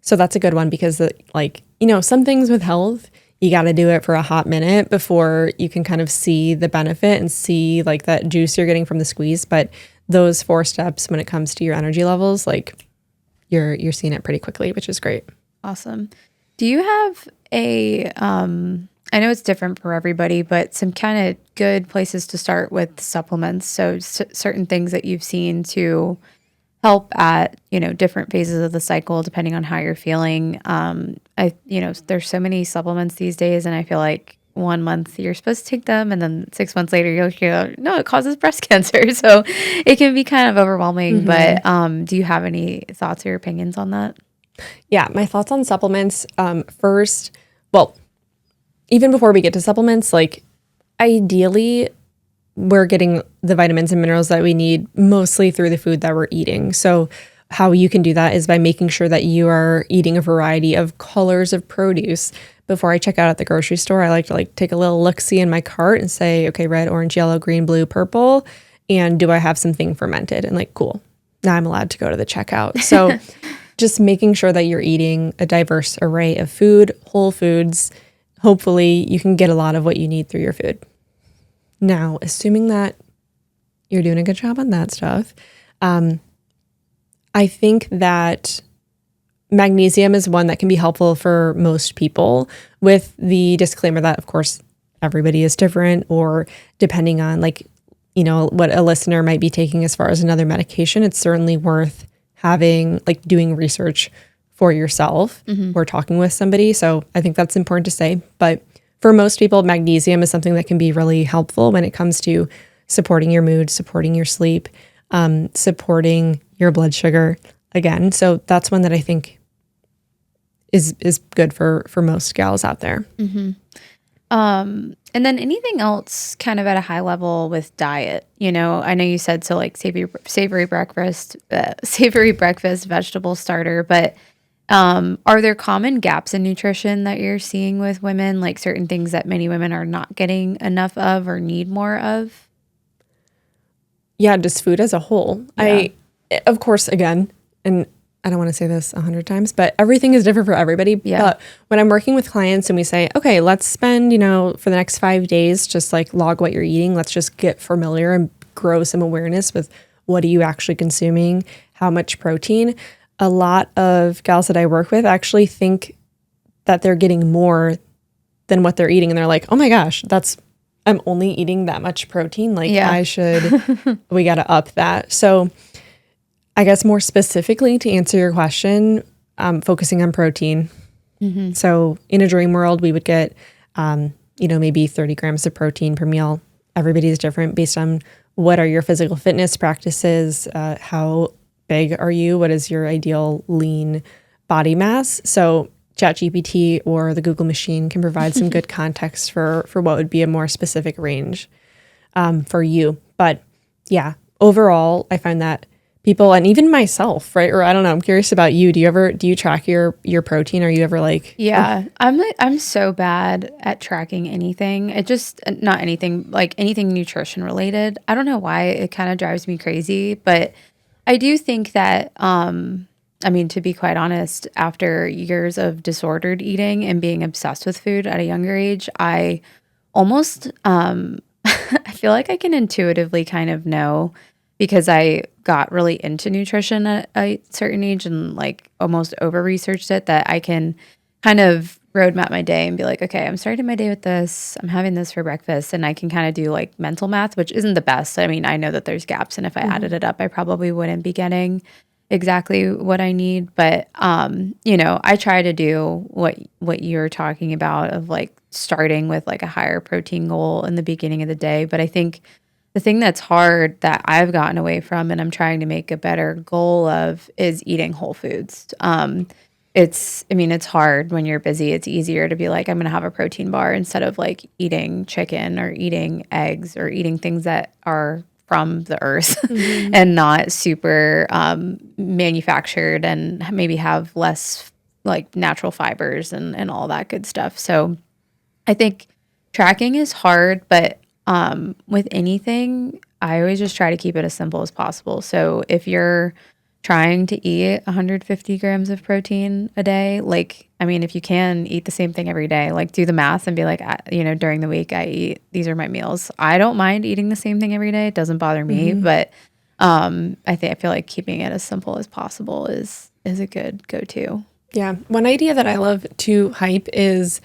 So that's a good one because, some things with health, you got to do it for a hot minute before you can kind of see the benefit and see like that juice you're getting from the squeeze. But those 4 steps when it comes to your energy levels, like you're seeing it pretty quickly, which is great. Awesome. Do you have I know it's different for everybody, but some kind of good places to start with supplements? So certain things that you've seen to help at, different phases of the cycle, depending on how you're feeling. There's so many supplements these days, and I feel like 1 month you're supposed to take them, and then 6 months later you'll hear, no, it causes breast cancer. So it can be kind of overwhelming. Mm-hmm. But do you have any thoughts or opinions on that? Yeah, my thoughts on supplements. First, even before we get to supplements, like ideally, we're getting the vitamins and minerals that we need mostly through the food that we're eating. So how you can do that is by making sure that you are eating a variety of colors of produce. Before I check out at the grocery store, I like to take a little look-see in my cart and say, okay, red, orange, yellow, green, blue, purple. And do I have something fermented? And cool. Now I'm allowed to go to the checkout. So just making sure that you're eating a diverse array of food, whole foods. Hopefully you can get a lot of what you need through your food. Now, assuming that You're doing a good job on that stuff. I think that magnesium is one that can be helpful for most people, with the disclaimer that, of course, everybody is different, or depending on what a listener might be taking as far as another medication, it's certainly worth having, doing research for yourself or talking with somebody. So I think that's important to say. But for most people, magnesium is something that can be really helpful when it comes to supporting your mood, supporting your sleep, supporting your blood sugar again. So that's one that I think is good for most gals out there. And then anything else kind of at a high level with diet, I know you said, so like savory breakfast, vegetable starter, but are there common gaps in nutrition that you're seeing with women, like certain things that many women are not getting enough of or need more of? Yeah, just food as a whole. Yeah. Of course, again, and I don't want to say this 100 times, but everything is different for everybody. Yeah. But when I'm working with clients and we say, okay, let's spend, for the next 5 days, just log what you're eating. Let's just get familiar and grow some awareness with what are you actually consuming, how much protein. A lot of gals that I work with actually think that they're getting more than what they're eating. And they're like, oh my gosh, I'm only eating that much protein. We got to up that. So I guess more specifically to answer your question, focusing on protein. So in a dream world, we would get, maybe 30 grams of protein per meal. Everybody's different based on what are your physical fitness practices, how big are you, what is your ideal lean body mass. So ChatGPT or the Google machine can provide some good context for what would be a more specific range for you. But yeah, overall, I find that people, and even myself, right? Or I don't know, I'm curious about you. Do you track your protein? Are you ever Yeah, I'm so bad at tracking anything. It just, not anything, like anything nutrition related. I don't know why it kind of drives me crazy, but I do think that, to be quite honest, after years of disordered eating and being obsessed with food at a younger age, I almost, I feel like I can intuitively kind of know, because I got really into nutrition at a certain age and almost over-researched it, that I can kind of roadmap my day and be like, okay, I'm starting my day with this. I'm having this for breakfast. And I can kind of do mental math, which isn't the best. I mean, I know that there's gaps, and if I added it up, I probably wouldn't be getting exactly what I need. But, I try to do what you're talking about of starting with a higher protein goal in the beginning of the day. But I think the thing that's hard that I've gotten away from and I'm trying to make a better goal of is eating whole foods. It's hard when you're busy. It's easier to be like, I'm going to have a protein bar instead of eating chicken or eating eggs or eating things that are from the earth and not super manufactured, and maybe have less natural fibers and all that good stuff. So I think tracking is hard, but with anything, I always just try to keep it as simple as possible. So if you're trying to eat 150 grams of protein a day, if you can eat the same thing every day, do the math and be during the week these are my meals. I don't mind eating the same thing every day. It doesn't bother me, but I feel like keeping it as simple as possible is a good go-to. Yeah. One idea that I love to hype is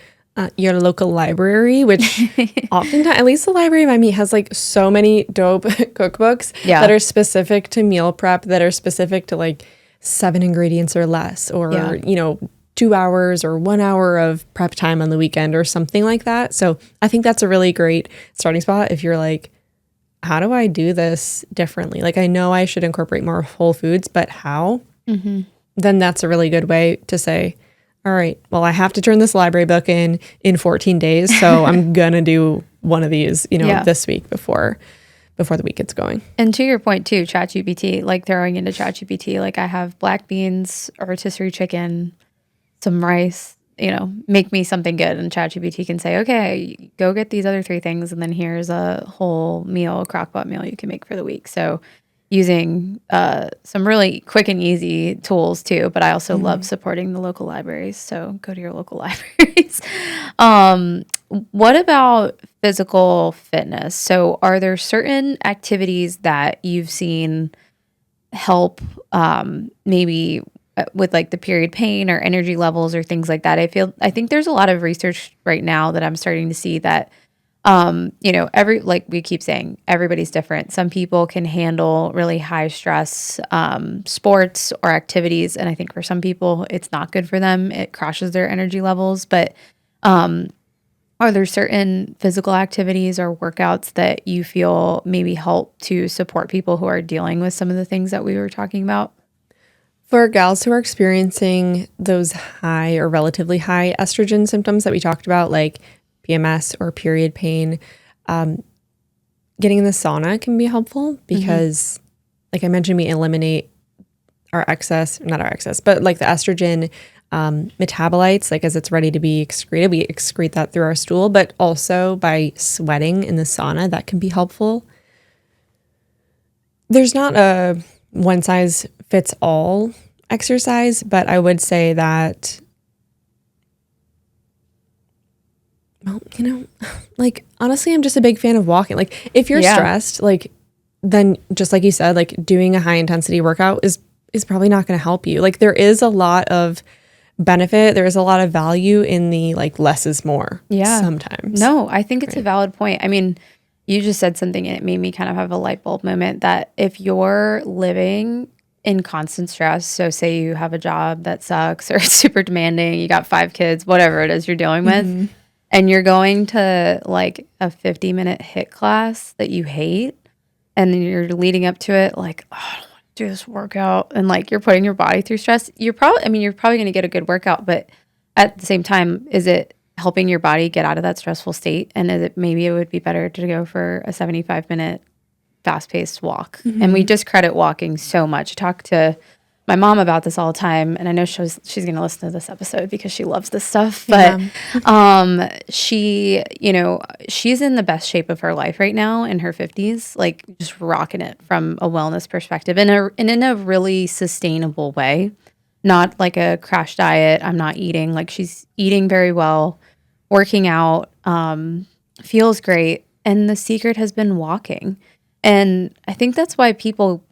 your local library, which oftentimes, at least the library by me, has so many dope cookbooks that are specific to meal prep, that are specific to 7 ingredients or less, or 2 hours or 1 hour of prep time on the weekend or something like that. So I think that's a really great starting spot if you're how do I do this differently? I know I should incorporate more whole foods, but how? Then that's a really good way to say, all right, well, I have to turn this library book in 14 days. So I'm going to do one of these, this week before the week gets going. And to your point too, ChatGPT, throwing into ChatGPT, I have black beans, rotisserie chicken, some rice, make me something good. And ChatGPT can say, okay, go get these other 3 things. And then here's a whole meal, a crock-pot meal you can make for the week. So using some really quick and easy tools too, but I also love supporting the local libraries. So go to your local libraries. What about physical fitness? So are there certain activities that you've seen help maybe with like the period pain or energy levels or things like that? I think there's a lot of research right now that I'm starting to see that every like we keep saying, everybody's different. Some people can handle really high stress sports or activities, and I think for some people it's not good for them. It crashes their energy levels. But are there certain physical activities or workouts that you feel maybe help to support people who are dealing with some of the things that we were talking about? For gals who are experiencing those high or relatively high estrogen symptoms that we talked about, like PMS or period pain, getting in the sauna can be helpful because, like I mentioned, we eliminate not our excess, but like the estrogen metabolites, like as it's ready to be excreted, we excrete that through our stool, but also by sweating in the sauna, that can be helpful. There's not a one size fits all exercise, but I would say that, well, like honestly, I'm just a big fan of walking. Like if you're stressed, like then just like you said, like doing a high intensity workout is probably not going to help you. Like there is a lot of benefit. There is a lot of value in the like less is more. Yeah. Sometimes. No, I think it's a valid point. I mean, you just said something and it made me kind of have a light bulb moment that if you're living in constant stress, so say you have a job that sucks or it's super demanding, you got 5 kids, whatever it is you're dealing with, and you're going to like a 50-minute HIIT class that you hate, and then you're leading up to it like, oh, I don't want to do this workout, and like you're putting your body through stress, you're probably going to get a good workout, but at the same time, is it helping your body get out of that stressful state? And maybe it would be better to go for a 75-minute fast-paced walk. And we discredit walking so much. I talk to my mom about this all the time, and I know she's going to listen to this episode because she loves this stuff. But she's in the best shape of her life right now in her 50s, like just rocking it from a wellness perspective and in a really sustainable way. Not like a crash diet. I'm not eating. Like she's eating very well, working out, feels great. And the secret has been walking. And I think that's why people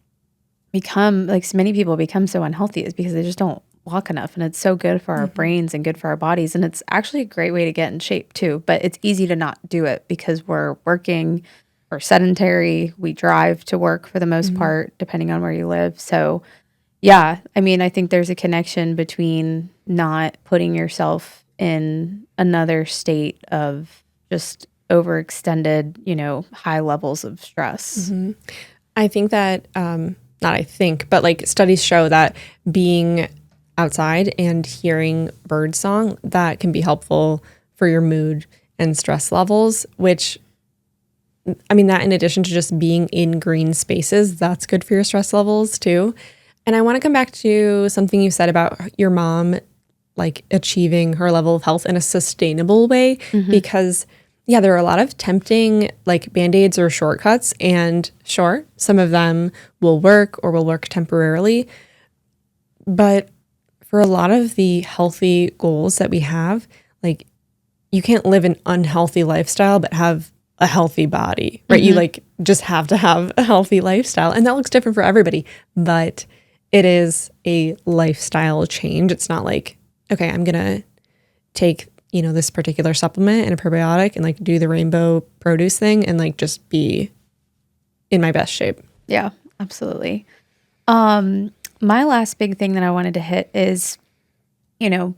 become, like so many people become so unhealthy, is because they just don't walk enough. And it's so good for our brains and good for our bodies. And it's actually a great way to get in shape too. But it's easy to not do it because we're working, we're sedentary, we drive to work for the most part, depending on where you live. So yeah, I mean, I think there's a connection between not putting yourself in another state of just overextended, high levels of stress. I think that, but like studies show that being outside and hearing bird song, that can be helpful for your mood and stress levels, which, I mean, that in addition to just being in green spaces, that's good for your stress levels too. And I want to come back to something you said about your mom, like achieving her level of health in a sustainable way, because there are a lot of tempting like Band-Aids or shortcuts, and sure, some of them will work or will work temporarily. But for a lot of the healthy goals that we have, like you can't live an unhealthy lifestyle but have a healthy body, right? You like just have to have a healthy lifestyle, and that looks different for everybody, but it is a lifestyle change. It's not like, okay, I'm going to take, this particular supplement and a probiotic and like do the rainbow produce thing and like just be in my best shape. Yeah, absolutely. My last big thing that I wanted to hit is, again,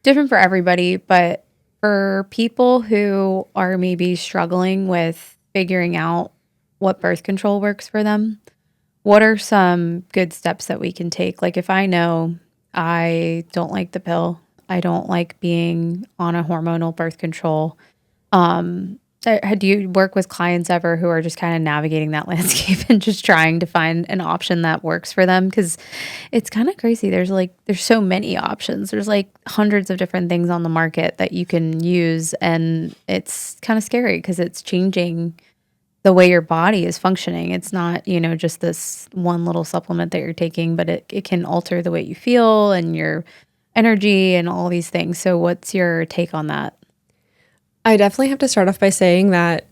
different for everybody, but for people who are maybe struggling with figuring out what birth control works for them, what are some good steps that we can take? Like if I know I don't like the pill, I don't like being on a hormonal birth control. Do you work with clients ever who are just kind of navigating that landscape and just trying to find an option that works for them? Because it's kind of crazy. There's so many options. There's like hundreds of different things on the market that you can use. And it's kind of scary because it's changing the way your body is functioning. It's not, just this one little supplement that you're taking, but it can alter the way you feel and your energy and all these things. So what's your take on that? I definitely have to start off by saying that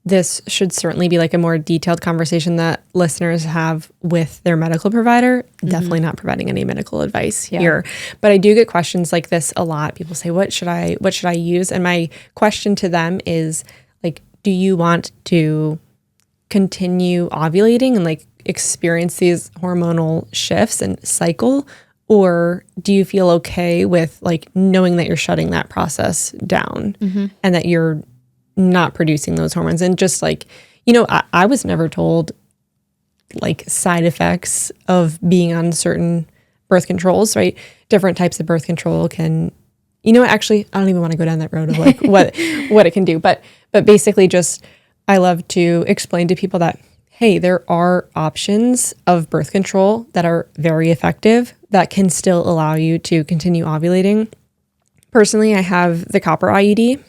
this should certainly be like a more detailed conversation that listeners have with their medical provider. Definitely not providing any medical advice here. But I do get questions like this a lot. People say, what should I use? And my question to them is like, do you want to continue ovulating and like experience these hormonal shifts and cycle? Or do you feel okay with like knowing that you're shutting that process down and that you're not producing those hormones? And just like, I was never told like side effects of being on certain birth controls, right? Different types of birth control can, actually, I don't even want to go down that road of like what it can do. But basically just, I love to explain to people that, hey, there are options of birth control that are very effective that can still allow you to continue ovulating. Personally, I have the copper IUD.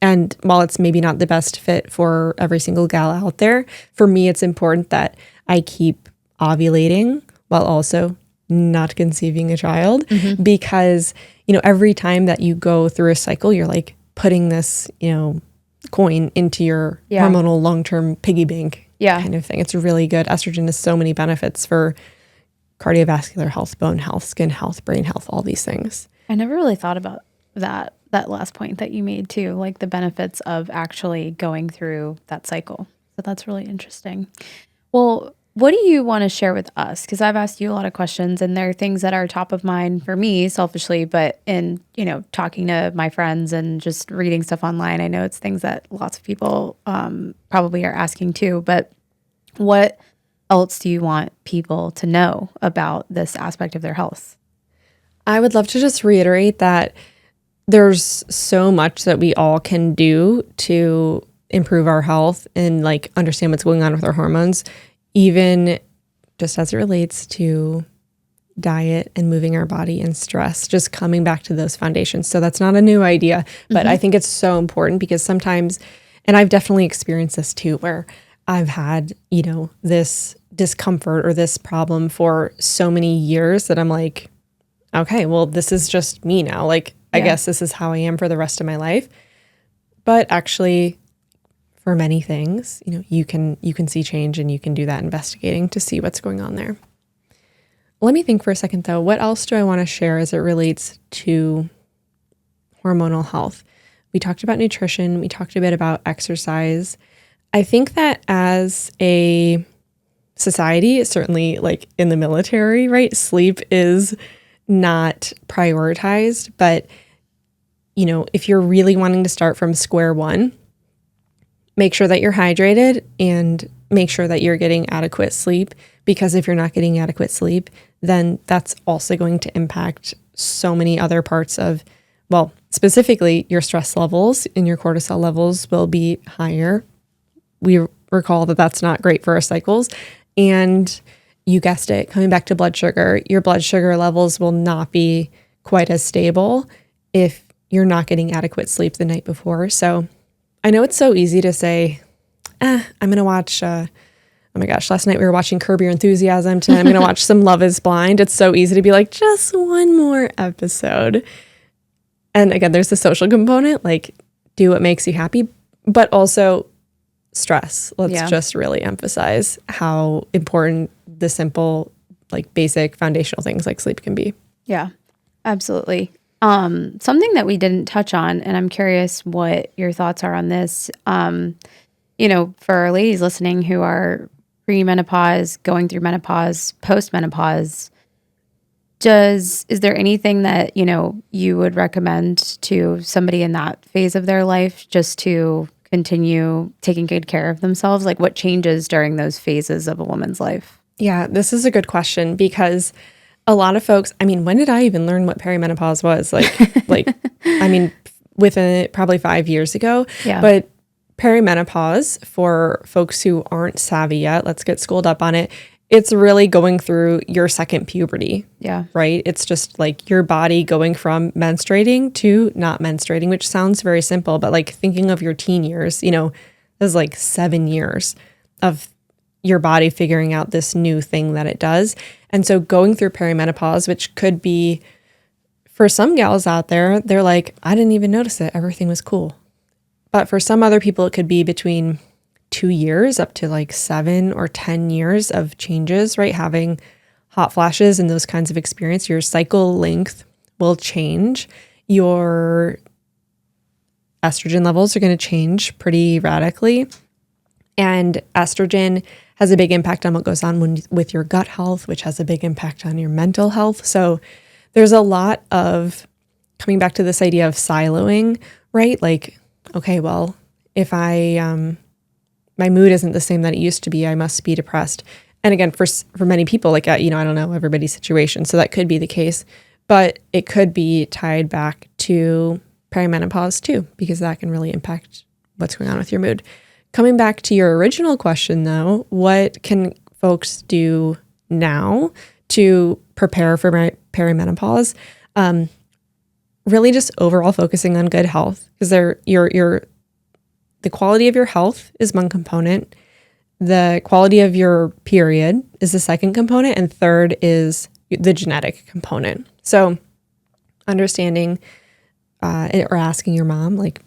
And while it's maybe not the best fit for every single gal out there, for me, it's important that I keep ovulating while also not conceiving a child because, every time that you go through a cycle, you're like putting this, coin into your hormonal long-term piggy bank kind of thing. It's really good. Estrogen has so many benefits for cardiovascular health, bone health, skin health, brain health, all these things. I never really thought about that last point that you made too, like the benefits of actually going through that cycle. So that's really interesting. Well, what do you want to share with us? Because I've asked you a lot of questions and there are things that are top of mind for me selfishly, but in, talking to my friends and just reading stuff online, I know it's things that lots of people probably are asking too, but what else do you want people to know about this aspect of their health? I would love to just reiterate that there's so much that we all can do to improve our health and like understand what's going on with our hormones, even just as it relates to diet and moving our body and stress, just coming back to those foundations. So that's not a new idea, but I think it's so important because sometimes, and I've definitely experienced this too, where I've had, this discomfort or this problem for so many years that I'm like, okay, well, this is just me now. Like, I guess this is how I am for the rest of my life. But actually, for many things, you can see change and you can do that investigating to see what's going on there. Let me think for a second, though. What else do I want to share as it relates to hormonal health? We talked about nutrition. We talked a bit about exercise. I think that as a society, certainly like in the military, right? Sleep is not prioritized, but if you're really wanting to start from square one, make sure that you're hydrated and make sure that you're getting adequate sleep, because if you're not getting adequate sleep, then that's also going to impact so many other parts of, well, specifically your stress levels and your cortisol levels will be higher. We recall that that's not great for our cycles. And you guessed it, coming back to blood sugar, your blood sugar levels will not be quite as stable if you're not getting adequate sleep the night before. So I know it's so easy to say, I'm going to watch, oh my gosh, last night we were watching Curb Your Enthusiasm. Tonight I'm going to watch some Love is Blind. It's so easy to be like, just one more episode. And again, there's the social component, like do what makes you happy, but also stress. Let's just really emphasize how important the simple, like basic foundational things like sleep can be. Yeah, absolutely. Something that we didn't touch on, and I'm curious what your thoughts are on this, for our ladies listening who are pre-menopause, going through menopause, post-menopause, is there anything that, you would recommend to somebody in that phase of their life just to continue taking good care of themselves? Like what changes during those phases of a woman's life? Yeah, this is a good question because a lot of folks, when did I even learn what perimenopause was? Within probably 5 years ago. Yeah. But perimenopause, for folks who aren't savvy yet, let's get schooled up on it. It's really going through your second puberty. Yeah. Right? It's just like your body going from menstruating to not menstruating, which sounds very simple, but like thinking of your teen years, there's like 7 years of your body figuring out this new thing that it does. And so going through perimenopause, which could be for some gals out there, they're like, I didn't even notice it. Everything was cool. But for some other people, it could be between 2 years up to like 7 or 10 years of changes, right? Having hot flashes and those kinds of experience, your cycle length will change. Your estrogen levels are going to change pretty radically. And estrogen has a big impact on what goes on with your gut health, which has a big impact on your mental health. So there's a lot of coming back to this idea of siloing, right? Like, okay, well, if my mood isn't the same that it used to be, I must be depressed. And again, for many people, like, I don't know everybody's situation, so that could be the case, but it could be tied back to perimenopause too, because that can really impact what's going on with your mood. Coming back to your original question though, what can folks do now to prepare for perimenopause? Really just overall focusing on good health, because the quality of your health is one component. The quality of your period is the second component. And third is the genetic component. So understanding or asking your mom, like,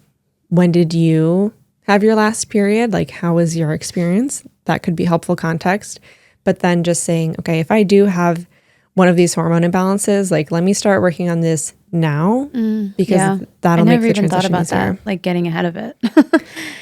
when did you have your last period? Like, how was your experience? That could be helpful context. But then just saying, okay, if I do have one of these hormone imbalances, like, let me start working on this now, because that'll make the transition easier. I never even thought about that, like getting ahead of it.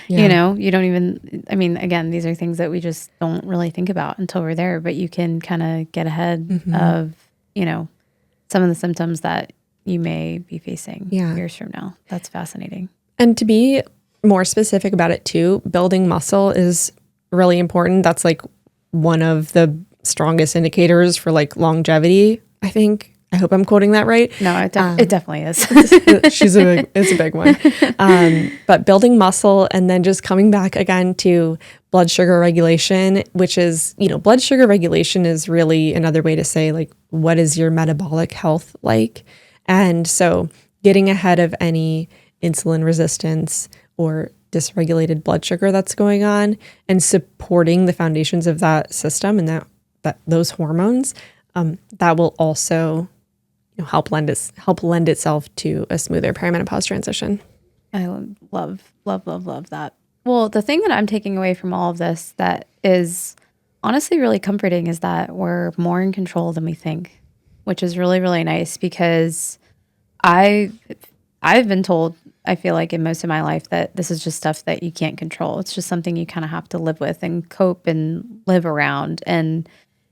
You don't even, again, these are things that we just don't really think about until we're there, but you can kind of get ahead of, some of the symptoms that you may be facing years from now. That's fascinating. And to be more specific about it too, building muscle is really important. That's like one of the strongest indicators for like longevity, I think. I hope I'm quoting that right. No, it definitely is. It's a big one. But building muscle, and then just coming back again to blood sugar regulation, which is, blood sugar regulation is really another way to say, like, what is your metabolic health like? And so getting ahead of any insulin resistance or dysregulated blood sugar that's going on, and supporting the foundations of that system and that those hormones, that will also help lend itself to a smoother perimenopause transition. I love that. Well, the thing that I'm taking away from all of this that is honestly really comforting is that we're more in control than we think, which is really, really nice, because I've been told, I feel like in most of my life, that this is just stuff that you can't control. It's just something you kind of have to live with and cope and live around. And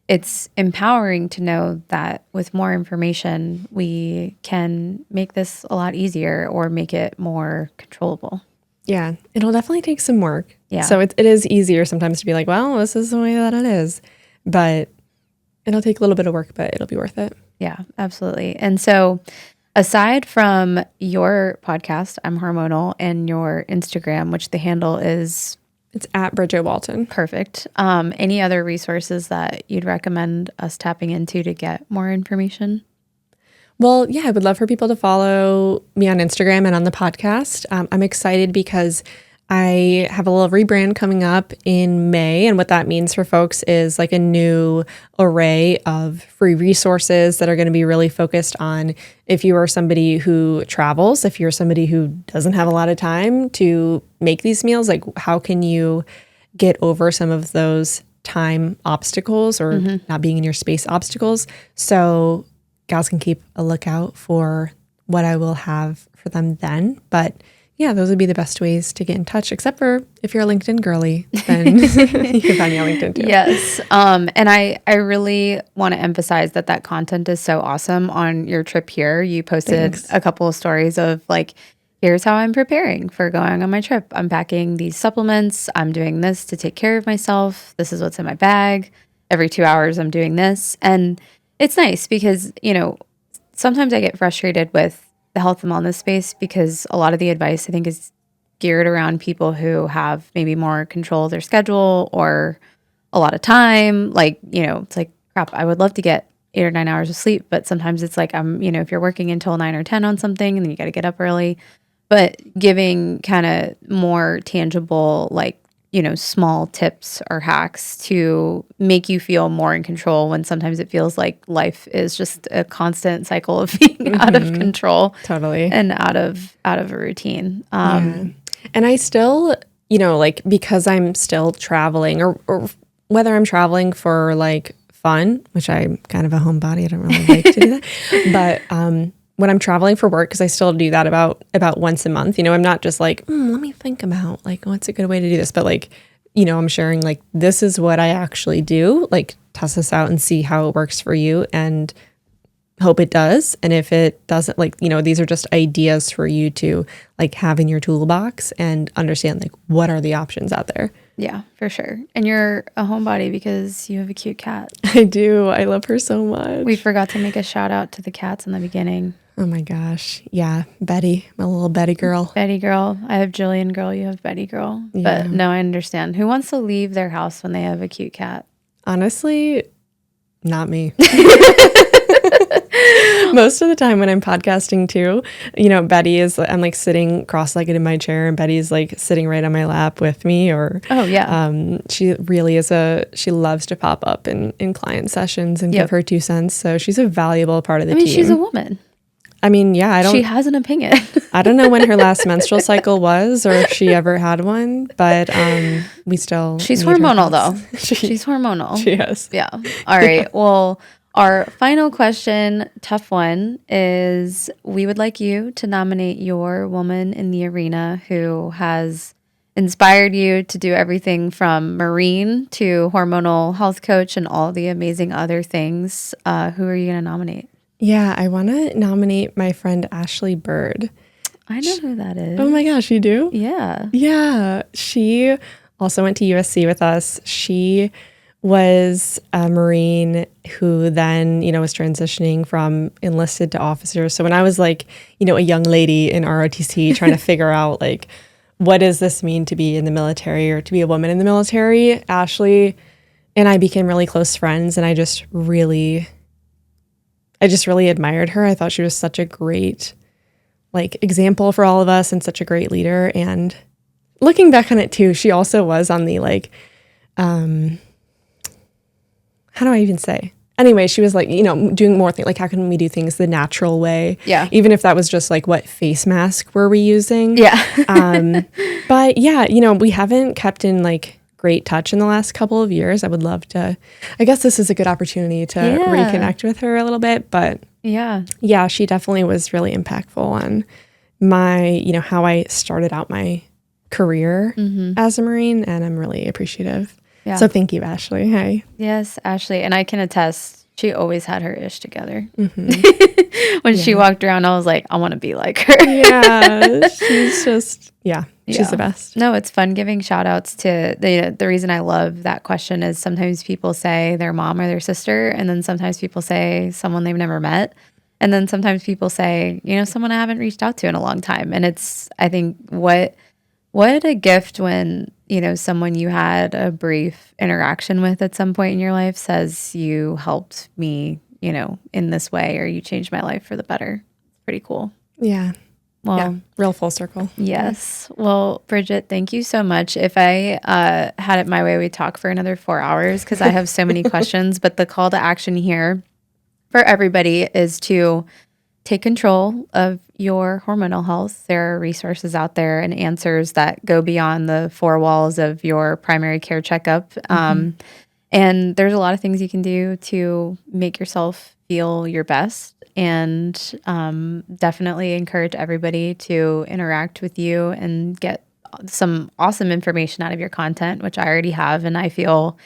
it's empowering to know that with more information, we can make this a lot easier or make it more controllable. Yeah, it'll definitely take some work. Yeah. So it is easier sometimes to be like, well, this is the way that it is. But it'll take a little bit of work, but it'll be worth it. Yeah, absolutely. And so aside from your podcast, I'm Hormonal, and your Instagram, which the handle is... It's at Bridget Walton. Perfect. Any other resources that you'd recommend us tapping into to get more information? Well, yeah, I would love for people to follow me on Instagram and on the podcast. I'm excited because I have a little rebrand coming up in May. And what that means for folks is like a new array of free resources that are going to be really focused on if you are somebody who travels, if you're somebody who doesn't have a lot of time to make these meals, like how can you get over some of those time obstacles or not being in your space obstacles. So gals can keep a lookout for what I will have for them then. But yeah, those would be the best ways to get in touch, except for if you're a LinkedIn girly, then you can find me on LinkedIn too. Yes. And I really want to emphasize that content is so awesome on your trip here. You posted a couple of stories of like, here's how I'm preparing for going on my trip. I'm packing these supplements. I'm doing this to take care of myself. This is what's in my bag. Every 2 hours, I'm doing this. And it's nice because, sometimes I get frustrated with the health and wellness space because a lot of the advice I think is geared around people who have maybe more control of their schedule or a lot of time. Like, it's like, crap, I would love to get 8 or 9 hours of sleep, but sometimes it's like, if you're working until 9 or 10 on something and then you got to get up early, but giving kind of more tangible, like small tips or hacks to make you feel more in control when sometimes it feels like life is just a constant cycle of being out of control. Totally. And out of a routine. And I still, like, because I'm still traveling or whether I'm traveling for like fun, which I'm kind of a homebody, I don't really like to do that. But when I'm traveling for work, because I still do that about once a month, I'm not just like, let me think about like, what's a good way to do this? But like, I'm sharing like, this is what I actually do, like test this out and see how it works for you and hope it does. And if it doesn't, like, these are just ideas for you to like have in your toolbox and understand like, what are the options out there? Yeah, for sure. And you're a homebody because you have a cute cat. I do. I love her so much. We forgot to make a shout out to the cats in the beginning. Oh my gosh. Yeah. Betty, my little Betty girl. Betty girl. I have Jillian girl. You have Betty girl. Yeah. But no, I understand. Who wants to leave their house when they have a cute cat? Honestly, not me. Most of the time when I'm podcasting too, I'm like sitting cross-legged in my chair and Betty's like sitting right on my lap with me oh yeah. She really she loves to pop up in client sessions and give her 2 cents. So she's a valuable part of the team. She's a woman. She has an opinion. I don't know when her last menstrual cycle was or if she ever had one, but we still She's hormonal though. She's hormonal. She is. Yeah. All right. Yeah. Well, our final question, tough one, is we would like you to nominate your woman in the arena who has inspired you to do everything from Marine to hormonal health coach and all the amazing other things. Who are you going to nominate? Yeah, I want to nominate my friend Ashley Bird. I know who that is. Oh my gosh, you do? Yeah. Yeah. She also went to USC with us. She was a Marine who then, was transitioning from enlisted to officer. So when I was like, a young lady in ROTC trying to figure out like, what does this mean to be in the military or to be a woman in the military, Ashley and I became really close friends. And I just really admired her. I thought she was such a great like example for all of us and such a great leader. And looking back on it too, she also was on the like, how do I even say? Anyway, she was like, doing more things, like how can we do things the natural way? Yeah. Even if that was just like, what face mask were we using? Yeah. But yeah, we haven't kept in like great touch in the last couple of years. I would love to, I guess this is a good opportunity to reconnect with her a little bit, but yeah, she definitely was really impactful on my, how I started out my career as a Marine, and I'm really appreciative. Yeah. So thank you, Ashley. Hi. Yes, Ashley. And I can attest, she always had her ish together. Mm-hmm. When she walked around, I was like, I want to be like her. Yeah. She's just, she's the best. No, it's fun giving shout outs to the reason I love that question is sometimes people say their mom or their sister, and then sometimes people say someone they've never met. And then sometimes people say, someone I haven't reached out to in a long time. And it's, I think, what a gift when, someone you had a brief interaction with at some point in your life says you helped me, in this way, or you changed my life for the better. It's pretty cool. Yeah. Well, real full circle. Yes. Well, Bridget, thank you so much. If I had it my way, we'd talk for another 4 hours because I have so many questions. But the call to action here for everybody is to take control of your hormonal health. There are resources out there and answers that go beyond the 4 walls of your primary care checkup. And there's a lot of things you can do to make yourself feel your best. And definitely encourage everybody to interact with you and get some awesome information out of your content, which I already have. And I feel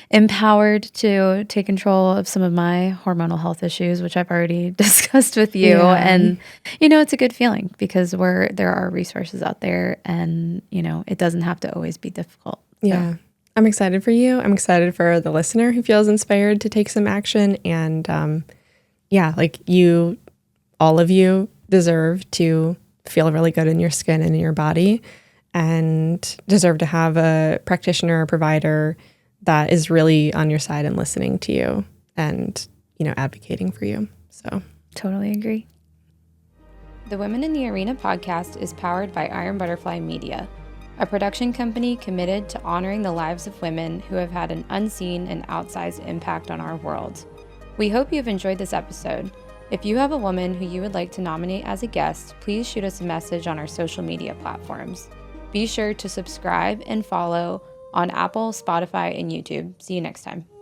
empowered to take control of some of my hormonal health issues, which I've already discussed with you. Yeah. And, it's a good feeling because there are resources out there and, it doesn't have to always be difficult. So. Yeah. I'm excited for you. I'm excited for the listener who feels inspired to take some action. And, like all of you deserve to feel really good in your skin and in your body and deserve to have a practitioner or provider that is really on your side and listening to you and, advocating for you. So totally agree. The Women in the Arena podcast is powered by Iron Butterfly Media. a production company committed to honoring the lives of women who have had an unseen and outsized impact on our world. We hope you've enjoyed this episode. If you have a woman who you would like to nominate as a guest, please shoot us a message on our social media platforms. Be sure to subscribe and follow on Apple, Spotify, and YouTube. See you next time.